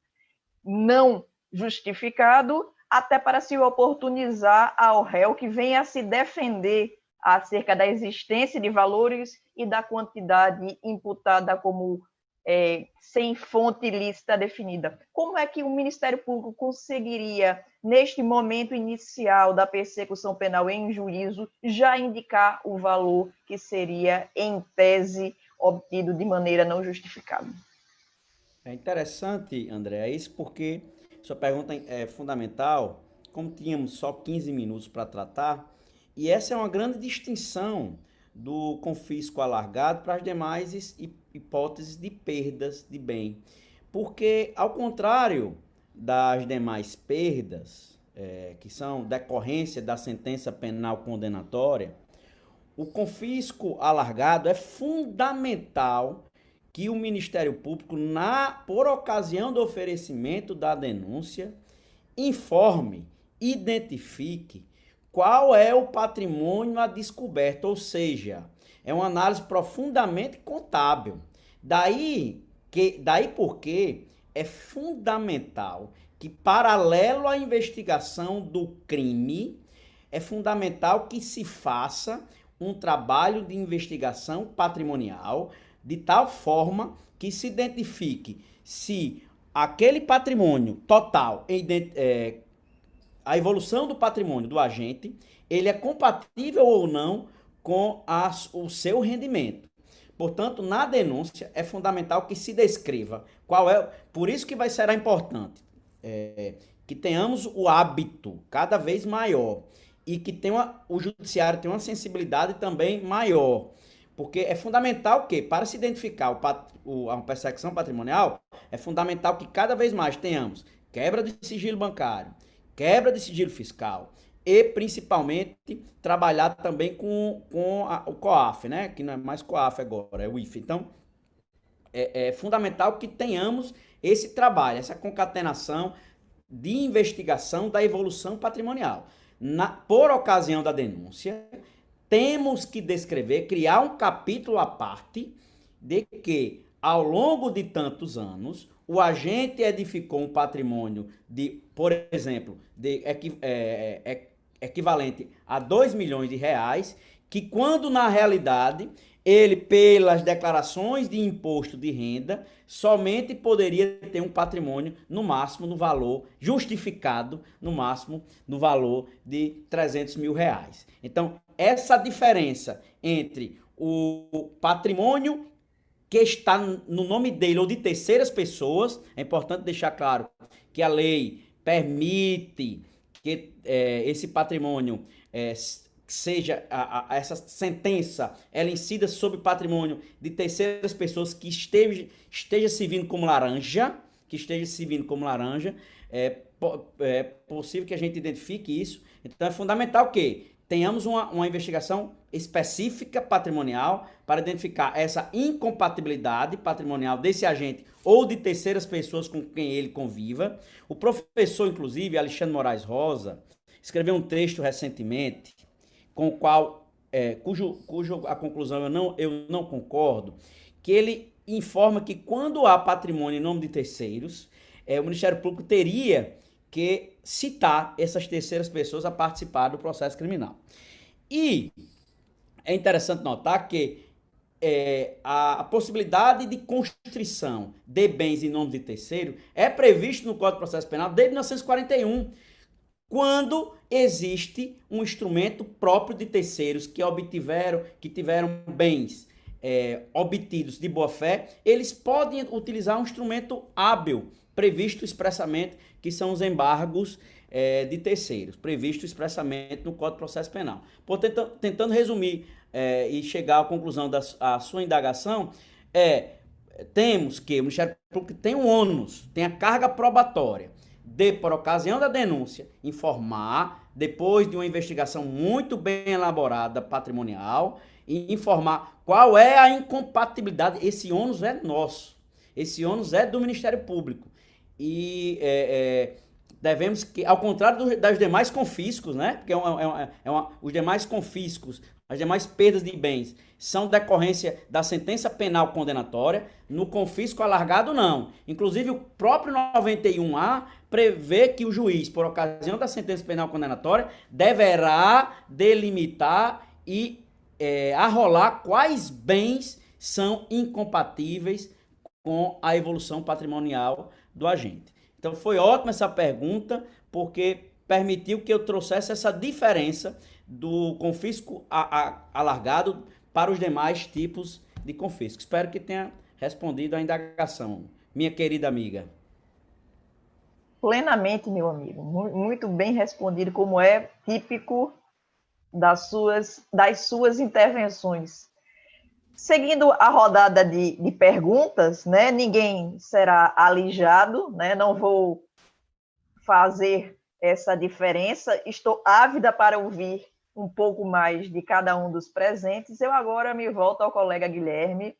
não justificado, até para se oportunizar ao réu que venha a se defender acerca da existência de valores e da quantidade imputada como sem fonte lícita definida. Como é que o Ministério Público conseguiria, neste momento inicial da persecução penal em juízo, já indicar o valor que seria, em tese, obtido de maneira não justificada? É interessante, André, isso porque sua pergunta é fundamental, como tínhamos só 15 minutos para tratar, e essa é uma grande distinção do confisco alargado para as demais hipóteses de perdas de bem. Porque, ao contrário das demais perdas, que são decorrência da sentença penal condenatória, o confisco alargado é fundamental que o Ministério Público, por ocasião do oferecimento da denúncia, informe, identifique qual é o patrimônio a descoberto, ou seja, é uma análise profundamente contábil. Daí porque é fundamental que, paralelo à investigação do crime, é fundamental que se faça um trabalho de investigação patrimonial de tal forma que se identifique se aquele patrimônio total, a evolução do patrimônio do agente, ele é compatível ou não com o seu rendimento. Portanto, na denúncia é fundamental que se descreva qual é, por isso que será importante que tenhamos o hábito cada vez maior e que o judiciário tenha uma sensibilidade também maior. Porque é fundamental que, para se identificar a persecução patrimonial, é fundamental que cada vez mais tenhamos quebra de sigilo bancário, quebra de sigilo fiscal e, principalmente, trabalhar também com o COAF, né? Que não é mais COAF agora, é o IFE. Então, é fundamental que tenhamos esse trabalho, essa concatenação de investigação da evolução patrimonial. Por ocasião da denúncia, temos que descrever, criar um capítulo à parte de que, ao longo de tantos anos, o agente edificou um patrimônio de, por exemplo, equivalente a 2 milhões de reais, que quando na realidade ele, pelas declarações de imposto de renda, somente poderia ter um patrimônio, no máximo, no valor justificado, no máximo, no valor de 300 mil reais. Então, essa diferença entre o patrimônio que está no nome dele ou de terceiras pessoas, é importante deixar claro que a lei permite que esse patrimônio seja essa sentença, ela incida sobre patrimônio de terceiras pessoas que esteja se vindo como laranja, é possível que a gente identifique isso. Então, é fundamental que tenhamos uma investigação específica patrimonial para identificar essa incompatibilidade patrimonial desse agente ou de terceiras pessoas com quem ele conviva. O professor, inclusive, Alexandre Moraes Rosa, escreveu um texto recentemente com o qual, cujo a conclusão eu não concordo, que ele informa que quando há patrimônio em nome de terceiros, o Ministério Público teria que citar essas terceiras pessoas a participar do processo criminal. E é interessante notar que a possibilidade de constrição de bens em nome de terceiro é previsto no Código de Processo Penal desde 1941, quando existe um instrumento próprio de terceiros que tiveram bens obtidos de boa-fé, eles podem utilizar um instrumento hábil, previsto expressamente, que são os embargos de terceiros, previsto expressamente no Código de Processo Penal. Portanto, tentando resumir e chegar à conclusão da sua indagação, temos que o Ministério Público tem um ônus, tem a carga probatória de, por ocasião da denúncia, informar, depois de uma investigação muito bem elaborada patrimonial, e informar qual é a incompatibilidade. Esse ônus é nosso, esse ônus é do Ministério Público. E devemos que, ao contrário das demais confiscos, né? Porque os demais confiscos, as demais perdas de bens são decorrência da sentença penal condenatória. No confisco alargado, não. Inclusive, o próprio 91A prevê que o juiz, por ocasião da sentença penal condenatória, deverá delimitar e arrolar quais bens são incompatíveis com a evolução patrimonial do agente. Então, foi ótima essa pergunta, porque permitiu que eu trouxesse essa diferença do confisco alargado para os demais tipos de confisco. Espero que tenha respondido à indagação, minha querida amiga. Plenamente, meu amigo. Muito bem respondido, como é típico das suas intervenções. Seguindo a rodada de perguntas, né? Ninguém será alijado, né? Não vou fazer essa diferença. Estou ávida para ouvir um pouco mais de cada um dos presentes. Eu agora me volto ao colega Guilherme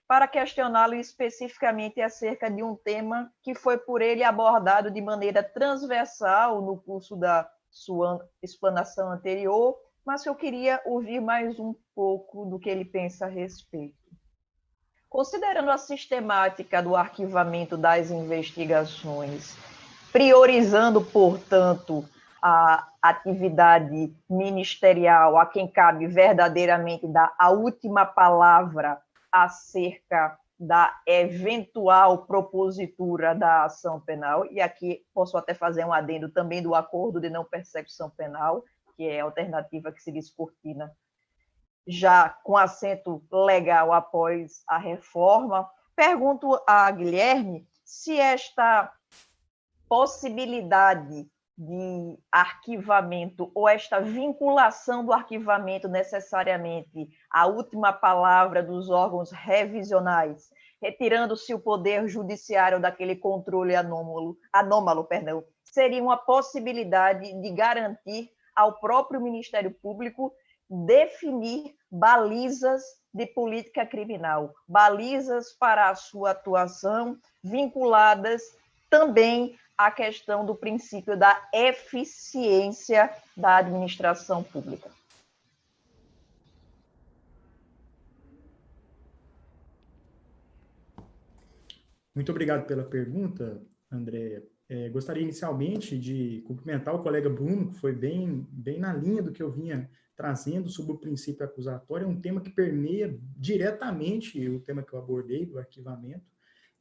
para questioná-lo especificamente acerca de um tema que foi por ele abordado de maneira transversal no curso da sua explanação anterior, mas eu queria ouvir mais um pouco do que ele pensa a respeito. Considerando a sistemática do arquivamento das investigações, priorizando, portanto, a atividade ministerial a quem cabe verdadeiramente dar a última palavra acerca da eventual propositura da ação penal, e aqui posso até fazer um adendo também do acordo de não persecução penal, que é a alternativa que se descortina já com assento legal após a reforma. Pergunto a Guilherme se esta possibilidade de arquivamento ou esta vinculação do arquivamento necessariamente à última palavra dos órgãos revisionais, retirando-se o poder judiciário daquele controle anômalo, seria uma possibilidade de garantir ao próprio Ministério Público definir balizas de política criminal, balizas para a sua atuação, vinculadas também à questão do princípio da eficiência da administração pública. Muito obrigado pela pergunta, André. Gostaria inicialmente de cumprimentar o colega Bruno, que foi bem na linha do que eu vinha trazendo sobre o princípio acusatório. É um tema que permeia diretamente o tema que eu abordei, do arquivamento.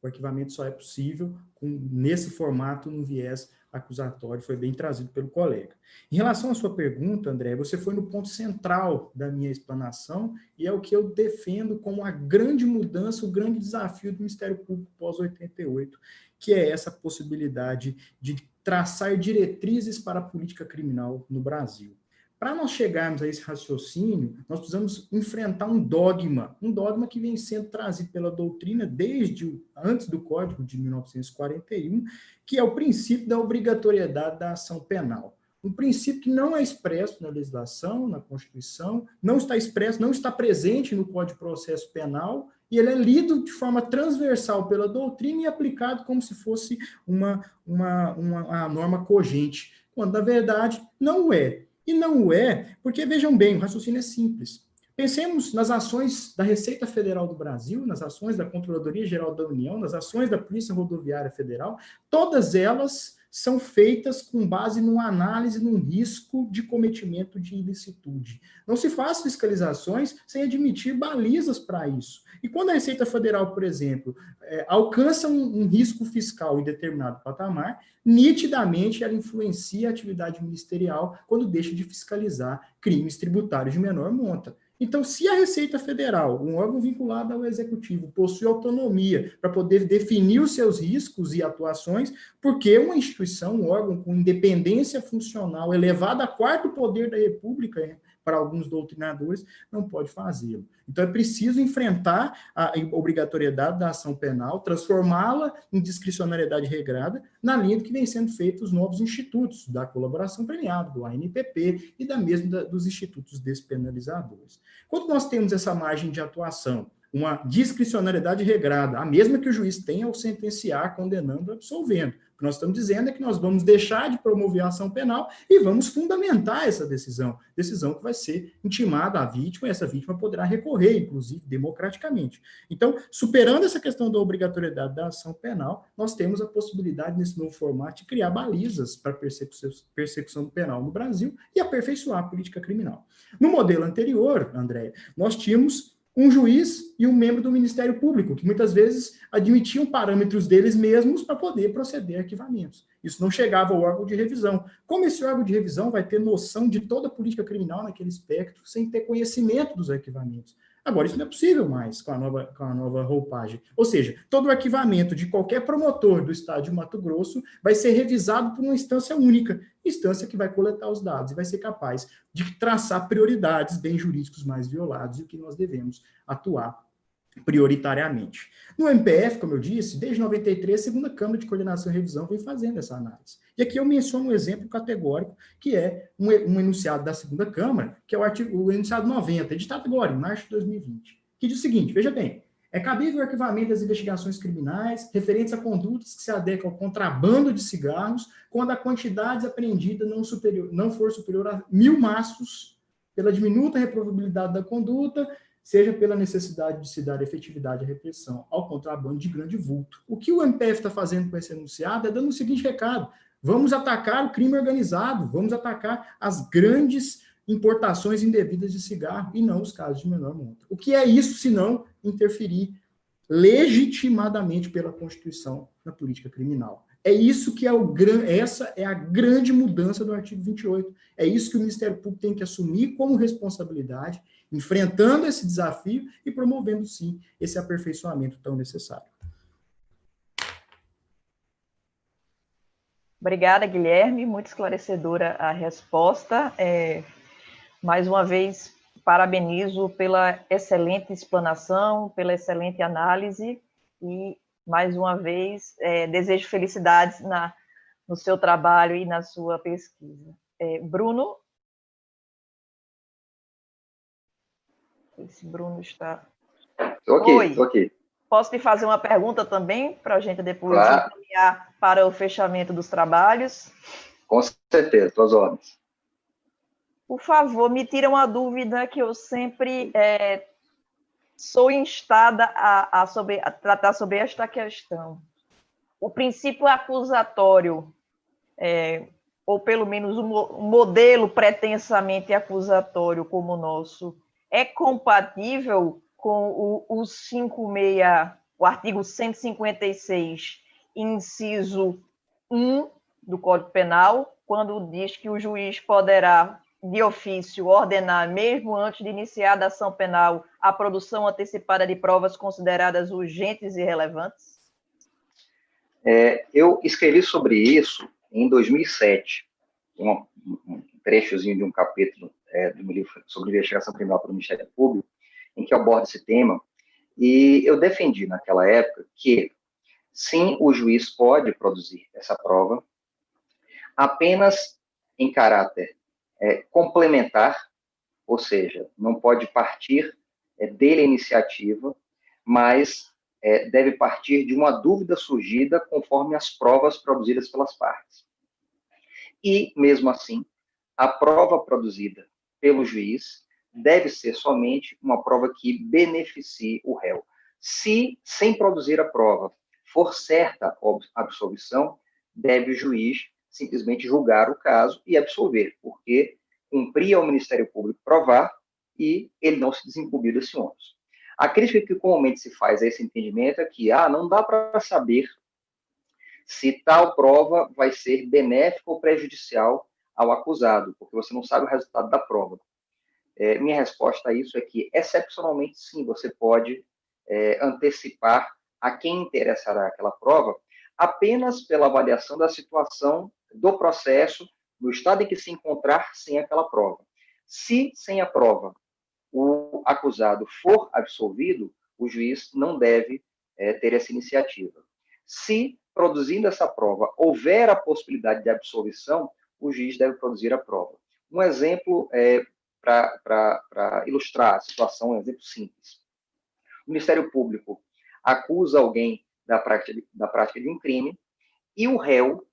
O arquivamento só é possível nesse formato, no viés acusatório, foi bem trazido pelo colega. Em relação à sua pergunta, André, você foi no ponto central da minha explanação e é o que eu defendo como a grande mudança, o grande desafio do Ministério Público pós-88, que é essa possibilidade de traçar diretrizes para a política criminal no Brasil. para nós chegarmos a esse raciocínio, nós precisamos enfrentar um dogma que vem sendo trazido pela doutrina desde antes do Código de 1941, que é o princípio da obrigatoriedade da ação penal. Um princípio que não é expresso na legislação, na Constituição, não está expresso, não está presente no Código de Processo Penal, e ele é lido de forma transversal pela doutrina e aplicado como se fosse uma norma cogente, quando, na verdade, não é. E não é porque, vejam bem, o raciocínio é simples. Pensemos nas ações da Receita Federal do Brasil, nas ações da Controladoria Geral da União, nas ações da Polícia Rodoviária Federal, todas elas são feitas com base numa análise, num risco de cometimento de ilicitude. Não se faz fiscalizações sem admitir balizas para isso. E quando a Receita Federal, por exemplo, alcança um risco fiscal em determinado patamar, nitidamente ela influencia a atividade ministerial quando deixa de fiscalizar crimes tributários de menor monta. Então, se a Receita Federal, um órgão vinculado ao Executivo, possui autonomia para poder definir os seus riscos e atuações, porque uma instituição, um órgão com independência funcional elevada a quarto poder da República, para alguns doutrinadores, não pode fazê-lo. Então, é preciso enfrentar a obrigatoriedade da ação penal, transformá-la em discricionariedade regrada, na linha do que vem sendo feito os novos institutos, da colaboração premiada, do ANPP e da mesma dos institutos despenalizadores. Quando nós temos essa margem de atuação, uma discricionariedade regrada, a mesma que o juiz tem ao sentenciar, condenando, absolvendo. O que nós estamos dizendo é que nós vamos deixar de promover a ação penal e vamos fundamentar essa decisão que vai ser intimada à vítima, e essa vítima poderá recorrer, inclusive, democraticamente. Então, superando essa questão da obrigatoriedade da ação penal, nós temos a possibilidade, nesse novo formato, de criar balizas para persecução penal no Brasil e aperfeiçoar a política criminal. No modelo anterior, Andréia, nós tínhamos um juiz e um membro do Ministério Público, que muitas vezes admitiam parâmetros deles mesmos para poder proceder a arquivamentos. Isso não chegava ao órgão de revisão. Como esse órgão de revisão vai ter noção de toda a política criminal naquele espectro, sem ter conhecimento dos arquivamentos? Agora, isso não é possível mais com a nova roupagem. Ou seja, todo o arquivamento de qualquer promotor do Estado de Mato Grosso vai ser revisado por uma instância única, instância que vai coletar os dados e vai ser capaz de traçar prioridades, bens jurídicos mais violados e o que nós devemos atuar prioritariamente. No MPF, como eu disse, desde 93, a segunda Câmara de Coordenação e Revisão vem fazendo essa análise. E aqui eu menciono um exemplo categórico, que é um enunciado da segunda Câmara, que é o enunciado 90, editado agora, em março de 2020, que diz o seguinte, veja bem, é cabível o arquivamento das investigações criminais referentes a condutas que se adequam ao contrabando de cigarros quando a quantidade apreendida não for superior a 1.000 maços, pela diminuta reprovabilidade da conduta, seja pela necessidade de se dar efetividade à repressão ao contrabando de grande vulto. O que o MPF está fazendo com esse enunciado é dando o seguinte recado: vamos atacar o crime organizado, vamos atacar as grandes importações indevidas de cigarro e não os casos de menor monta. O que é isso, se não interferir legitimadamente pela Constituição na política criminal? É isso que essa é a grande mudança do artigo 28. É isso que o Ministério Público tem que assumir como responsabilidade, enfrentando esse desafio e promovendo, sim, esse aperfeiçoamento tão necessário. Obrigada, Guilherme. Muito esclarecedora a resposta. Mais uma vez, parabenizo pela excelente explanação, pela excelente análise e, mais uma vez, desejo felicidades no seu trabalho e na sua pesquisa. Bruno? Esse Bruno está... Estou aqui. Posso te fazer uma pergunta também, para a gente depois encaminhar para o fechamento dos trabalhos? Com certeza, estou às ordens. Por favor, me tira uma dúvida que eu sempre sou instada a tratar sobre esta questão. O princípio acusatório, ou pelo menos um modelo pretensamente acusatório como o nosso, é compatível com o artigo 156, inciso 1 do Código Penal, quando diz que o juiz poderá, de ofício, ordenar, mesmo antes de iniciar a ação penal, a produção antecipada de provas consideradas urgentes e relevantes? Eu escrevi sobre isso em 2007. um trechozinho de um capítulo do meu livro sobre investigação criminal pelo Ministério Público, em que eu abordo esse tema, e eu defendi naquela época que, sim, o juiz pode produzir essa prova apenas em caráter complementar, ou seja, não pode partir dele a iniciativa, mas deve partir de uma dúvida surgida conforme as provas produzidas pelas partes. E, mesmo assim, a prova produzida pelo juiz deve ser somente uma prova que beneficie o réu. Se, sem produzir a prova, for certa a absolvição, deve o juiz simplesmente julgar o caso e absolver, porque cumpria ao Ministério Público provar e ele não se desincumbiu desse ônus. A crítica que comumente se faz a esse entendimento é que não dá para saber se tal prova vai ser benéfica ou prejudicial ao acusado, porque você não sabe o resultado da prova. Minha resposta a isso é que, excepcionalmente, sim, você pode antecipar a quem interessará aquela prova apenas pela avaliação da situação do processo, no estado em que se encontrar sem aquela prova. Se, sem a prova, o acusado for absolvido, o juiz não deve ter essa iniciativa. Se, produzindo essa prova, houver a possibilidade de absolvição, o juiz deve produzir a prova. Um exemplo para ilustrar a situação, um exemplo simples. O Ministério Público acusa alguém da prática de um crime e o réu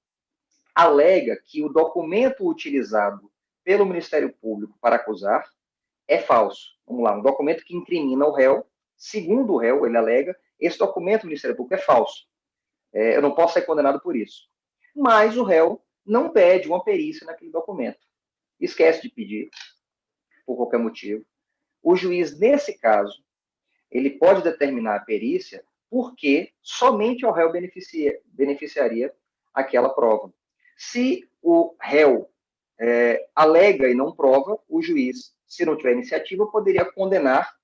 alega que o documento utilizado pelo Ministério Público para acusar é falso. Vamos lá, um documento que incrimina o réu, segundo o réu, ele alega, esse documento do Ministério Público é falso. Eu não posso ser condenado por isso. Mas o réu não pede uma perícia naquele documento. Esquece de pedir, por qualquer motivo. O juiz, nesse caso, ele pode determinar a perícia porque somente ao réu beneficiaria aquela prova. Se o réu alega e não prova, o juiz, se não tiver iniciativa, poderia condenar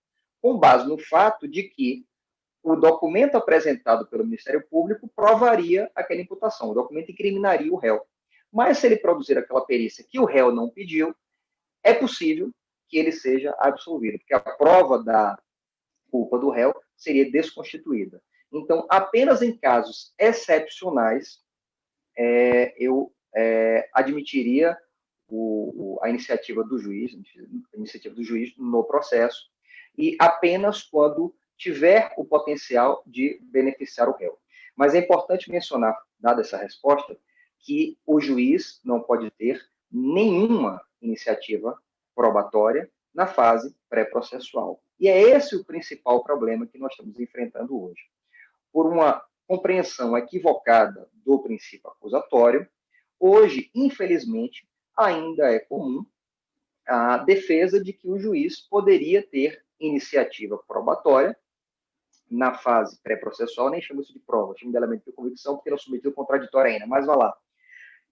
com base no fato de que o documento apresentado pelo Ministério Público provaria aquela imputação, o documento incriminaria o réu. Mas se ele produzir aquela perícia que o réu não pediu, é possível que ele seja absolvido, porque a prova da culpa do réu seria desconstituída. Então, apenas em casos excepcionais, eu admitiria a iniciativa do juiz no processo, e apenas quando tiver o potencial de beneficiar o réu. Mas é importante mencionar, dada essa resposta, que o juiz não pode ter nenhuma iniciativa probatória na fase pré-processual. E é esse o principal problema que nós estamos enfrentando hoje. Por uma compreensão equivocada do princípio acusatório, hoje, infelizmente, ainda é comum a defesa de que o juiz poderia ter iniciativa probatória na fase pré-processual, nem chamo isso de prova, chamo de elemento de convicção, porque não submetido ao contraditório ainda, mas vai lá.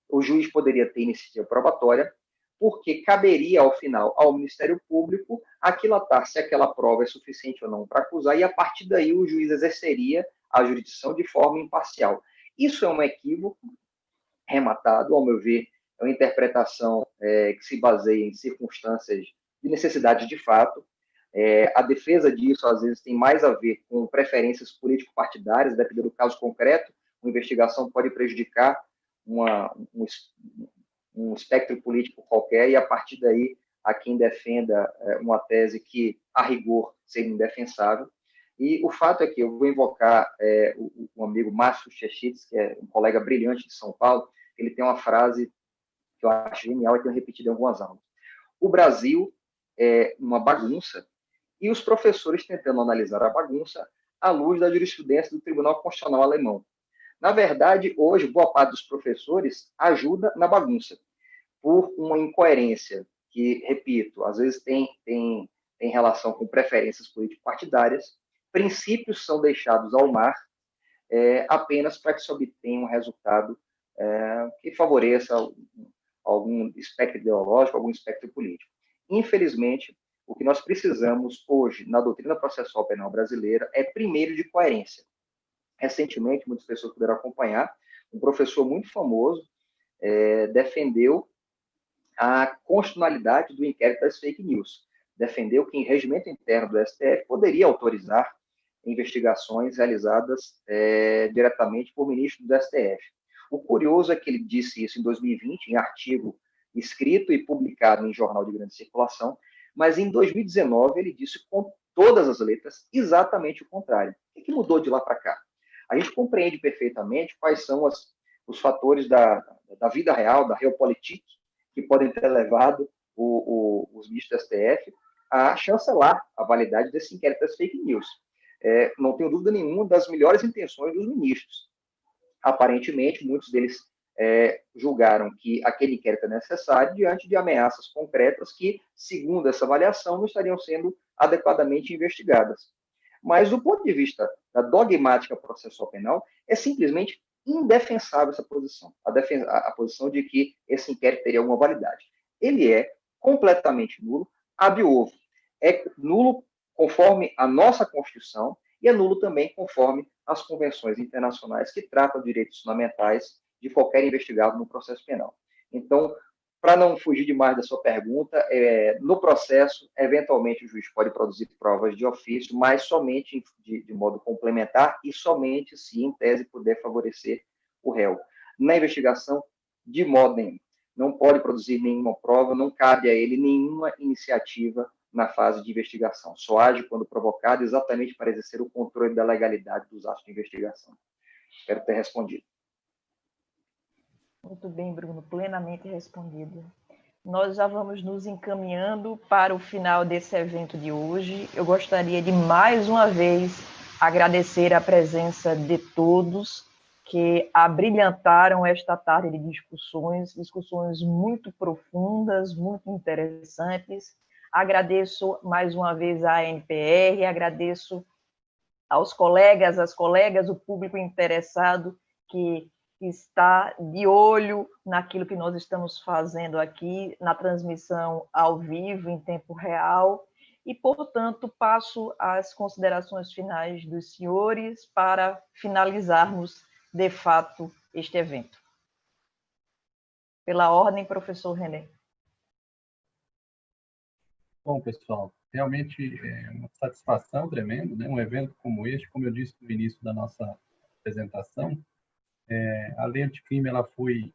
O juiz poderia ter iniciativa probatória, porque caberia, ao final, ao Ministério Público aquilatar se aquela prova é suficiente ou não para acusar, e a partir daí o juiz exerceria a jurisdição de forma imparcial. Isso é um equívoco rematado, ao meu ver, é uma interpretação que se baseia em circunstâncias de necessidade de fato. A defesa disso, às vezes, tem mais a ver com preferências político-partidárias, dependendo do caso concreto. Uma investigação pode prejudicar um espectro político qualquer, e a partir daí há quem defenda uma tese que, a rigor, seria indefensável. E o fato é que eu vou invocar o amigo Márcio Chechitz, que é um colega brilhante de São Paulo. Ele tem uma frase que eu acho genial e tenho repetido em algumas aulas. O Brasil é uma bagunça, e os professores tentando analisar a bagunça à luz da jurisprudência do Tribunal Constitucional alemão. Na verdade, hoje, boa parte dos professores ajuda na bagunça, por uma incoerência que, repito, às vezes tem relação com preferências político-partidárias. Princípios são deixados ao mar apenas para que se obtenha um resultado que favoreça algum espectro ideológico, algum espectro político. Infelizmente, o que nós precisamos hoje na doutrina processual penal brasileira é, primeiro, de coerência. Recentemente, muitas pessoas puderam acompanhar, um professor muito famoso defendeu a constitucionalidade do inquérito das fake news. Defendeu que, em regimento interno do STF, poderia autorizar investigações realizadas diretamente por ministro do STF. O curioso é que ele disse isso em 2020, em artigo escrito e publicado em jornal de grande circulação, mas em 2019 ele disse com todas as letras exatamente o contrário. O que mudou de lá para cá? A gente compreende perfeitamente quais são os fatores da vida real, da realpolitik, que podem ter levado os ministros do STF a chancelar a validade desse inquérito das fake news. Não tenho dúvida nenhuma das melhores intenções dos ministros. Aparentemente, muitos deles julgaram que aquele inquérito é necessário diante de ameaças concretas que, segundo essa avaliação, não estariam sendo adequadamente investigadas. Mas, do ponto de vista da dogmática processual penal, é simplesmente indefensável essa posição, a posição de que esse inquérito teria alguma validade. Ele é completamente nulo, ab ovo. É nulo conforme a nossa Constituição e é nulo também conforme as convenções internacionais que tratam direitos fundamentais de qualquer investigado no processo penal. Então, para não fugir demais da sua pergunta, no processo, eventualmente o juiz pode produzir provas de ofício, mas somente de modo complementar e somente se, em tese, puder favorecer o réu. Na investigação, de modo nenhum. Não pode produzir nenhuma prova, não cabe a ele nenhuma iniciativa na fase de investigação. Só age quando provocado, exatamente para exercer o controle da legalidade dos atos de investigação. Espero ter respondido. Muito bem, Bruno, plenamente respondido. Nós já vamos nos encaminhando para o final desse evento de hoje. Eu gostaria de, mais uma vez, agradecer a presença de todos que abrilhantaram esta tarde de discussões muito profundas, muito interessantes. Agradeço mais uma vez à ANPR, agradeço aos colegas, às colegas, o público interessado que está de olho naquilo que nós estamos fazendo aqui, na transmissão ao vivo, em tempo real, e, portanto, passo às considerações finais dos senhores para finalizarmos, de fato, este evento. Pela ordem, professor René. Bom, pessoal, realmente é uma satisfação tremenda, né? Um evento como este, como eu disse no início da nossa apresentação, a lei anticrime, ela foi,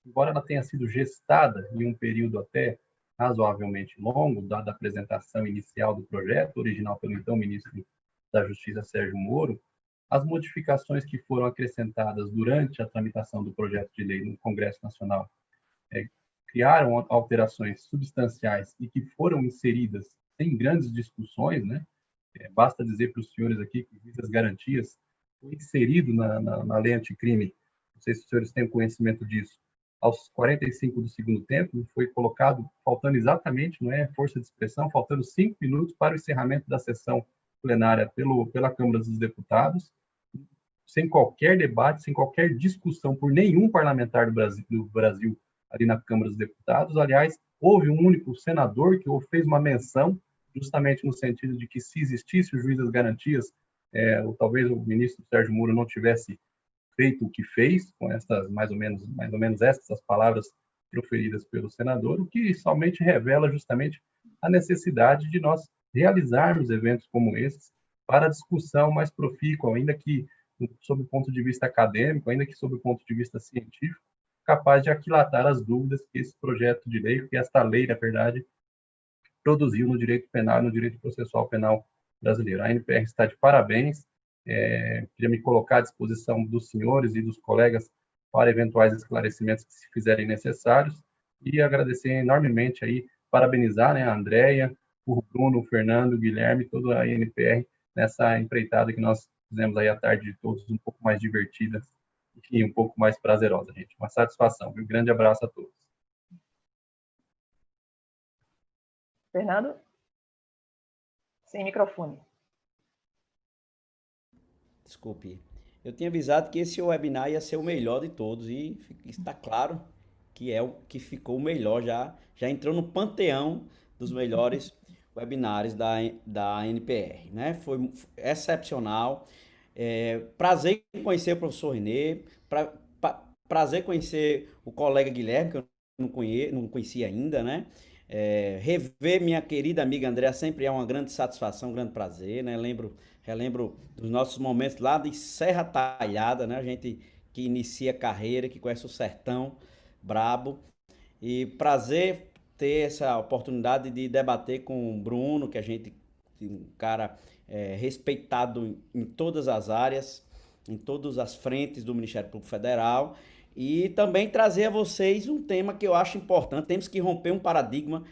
embora ela tenha sido gestada em um período até razoavelmente longo, dada a apresentação inicial do projeto, original pelo então ministro da Justiça, Sérgio Moro, as modificações que foram acrescentadas durante a tramitação do projeto de lei no Congresso Nacional criaram alterações substanciais e que foram inseridas sem grandes discussões, né? Basta dizer para os senhores aqui que visas garantias foi inserido na lei anticrime, não sei se os senhores têm conhecimento disso, aos 45 do segundo tempo, foi colocado, faltando exatamente, não é força de expressão, faltando 5 minutos para o encerramento da sessão plenária pela Câmara dos Deputados, sem qualquer debate, sem qualquer discussão por nenhum parlamentar do Brasil ali na Câmara dos Deputados. Aliás, houve um único senador que fez uma menção, justamente no sentido de que se existisse o juiz das garantias, ou talvez o ministro Sérgio Moro não tivesse feito o que fez, com essas mais ou menos essas palavras proferidas pelo senador, o que somente revela justamente a necessidade de nós realizarmos eventos como esses para discussão mais profícua, ainda que sob o ponto de vista acadêmico, ainda que sob o ponto de vista científico, capaz de aquilatar as dúvidas que esse projeto de lei, que esta lei, na verdade, produziu no direito penal, no direito processual penal brasileiro. A ANPR está de parabéns. Queria me colocar à disposição dos senhores e dos colegas para eventuais esclarecimentos que se fizerem necessários e agradecer enormemente aí, parabenizar, né, a Andréia, o Bruno, o Fernando, o Guilherme, toda a ANPR nessa empreitada que nós fizemos aí à tarde de todos um pouco mais divertida e um pouco mais prazerosa, gente. Uma satisfação. Um grande abraço a todos. Fernando? Sem microfone. Desculpe. Eu tinha avisado que esse webinar ia ser o melhor de todos e está claro que é o que ficou o melhor, já entrou no panteão dos melhores webinários da ANPR, né? Foi excepcional. Prazer em conhecer o professor Renê, prazer conhecer o colega Guilherme, que eu não conhecia ainda, né? Rever minha querida amiga Andréa sempre é uma grande satisfação, um grande prazer, né? Relembro dos nossos momentos lá de Serra Talhada, né? A gente que inicia a carreira, que conhece o sertão brabo. E prazer ter essa oportunidade de debater com o Bruno, que a gente, um cara respeitado em todas as áreas, em todas as frentes do Ministério Público Federal, e também trazer a vocês um tema que eu acho importante. Temos que romper um paradigma.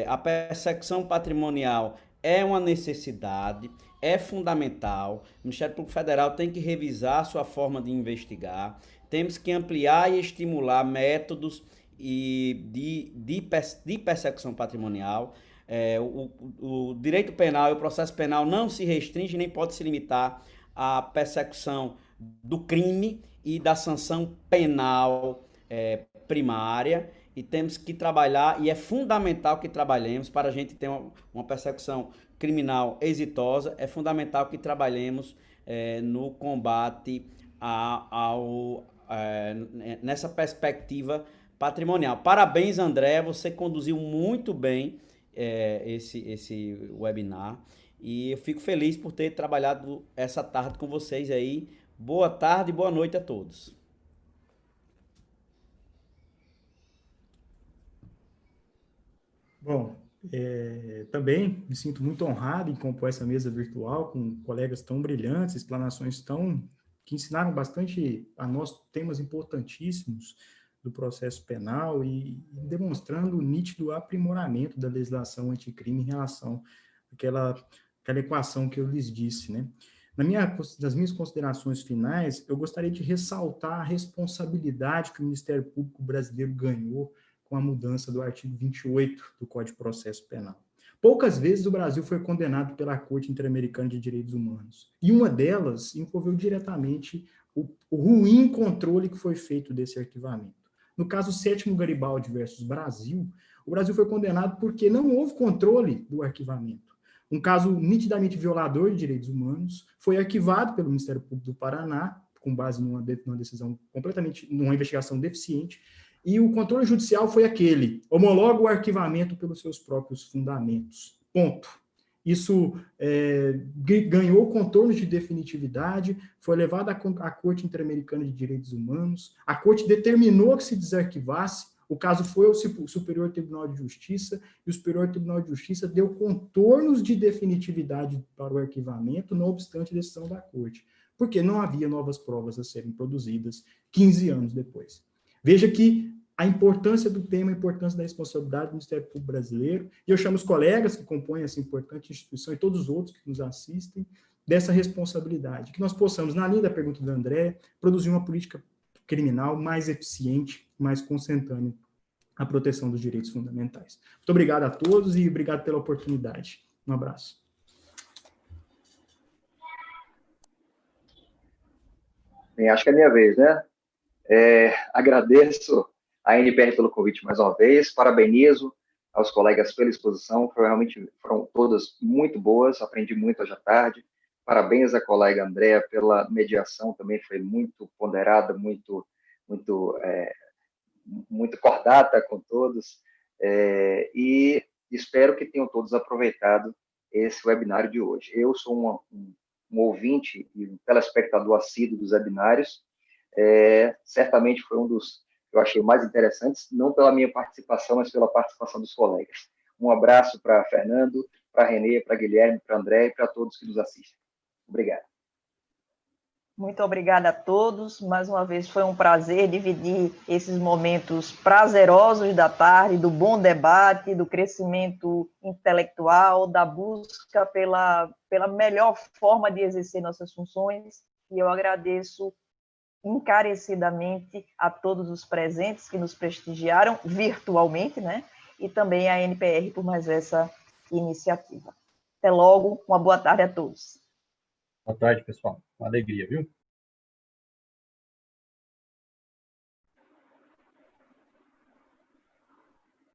A persecução patrimonial é uma necessidade, é fundamental. O Ministério Público Federal tem que revisar a sua forma de investigar. Temos que ampliar e estimular métodos de persecução patrimonial. O direito penal e o processo penal não se restringe nem pode se limitar à persecução do crime e da sanção penal primária, e temos que trabalhar, e é fundamental que trabalhemos para a gente ter uma persecução criminal exitosa, é fundamental que trabalhemos no combate nessa perspectiva patrimonial. Parabéns, André, você conduziu muito bem esse webinar, e eu fico feliz por ter trabalhado essa tarde com vocês aí. Boa tarde e boa noite a todos. Bom, também me sinto muito honrado em compor essa mesa virtual com colegas tão brilhantes, explanações que ensinaram bastante a nós temas importantíssimos do processo penal e demonstrando o nítido aprimoramento da legislação anticrime em relação àquela equação que eu lhes disse, né? Das minhas considerações finais, eu gostaria de ressaltar a responsabilidade que o Ministério Público brasileiro ganhou com a mudança do artigo 28 do Código de Processo Penal. Poucas vezes o Brasil foi condenado pela Corte Interamericana de Direitos Humanos, e uma delas envolveu diretamente o ruim controle que foi feito desse arquivamento. No caso 7º Garibaldi versus Brasil, o Brasil foi condenado porque não houve controle do arquivamento. Um caso nitidamente violador de direitos humanos foi arquivado pelo Ministério Público do Paraná, com base numa decisão numa investigação deficiente, e o controle judicial foi aquele: homologa o arquivamento pelos seus próprios fundamentos. Ponto. Isso ganhou contornos de definitividade, foi levado à Corte Interamericana de Direitos Humanos, a Corte determinou que se desarquivasse, o caso foi ao Superior Tribunal de Justiça, e o Superior Tribunal de Justiça deu contornos de definitividade para o arquivamento, não obstante a decisão da Corte, porque não havia novas provas a serem produzidas 15 anos depois. Veja que a importância do tema, a importância da responsabilidade do Ministério Público Brasileiro, e eu chamo os colegas que compõem essa importante instituição e todos os outros que nos assistem, dessa responsabilidade, que nós possamos, na linha da pergunta do André, produzir uma política criminal mais eficiente, mais consentânea à proteção dos direitos fundamentais. Muito obrigado a todos e obrigado pela oportunidade. Um abraço. Bem, acho que é a minha vez, né? Agradeço a NPR pelo convite mais uma vez, parabenizo aos colegas pela exposição, foram todas muito boas, aprendi muito hoje à tarde. Parabéns à colega Andréa pela mediação, também foi muito ponderada, muito cordata com todos, e espero que tenham todos aproveitado esse webinário de hoje. Eu sou um ouvinte e um telespectador assíduo dos webinários, certamente foi um dos que eu achei mais interessantes, não pela minha participação, mas pela participação dos colegas. Um abraço para Fernando, para Renê, para Guilherme, para André e para todos que nos assistem. Obrigado. Muito obrigada a todos. Mais uma vez foi um prazer dividir esses momentos prazerosos da tarde, do bom debate, do crescimento intelectual, da busca pela melhor forma de exercer nossas funções. E eu agradeço encarecidamente a todos os presentes que nos prestigiaram virtualmente, né? E também a NPR por mais essa iniciativa. Até logo, uma boa tarde a todos. Boa tarde, pessoal. Uma alegria, viu?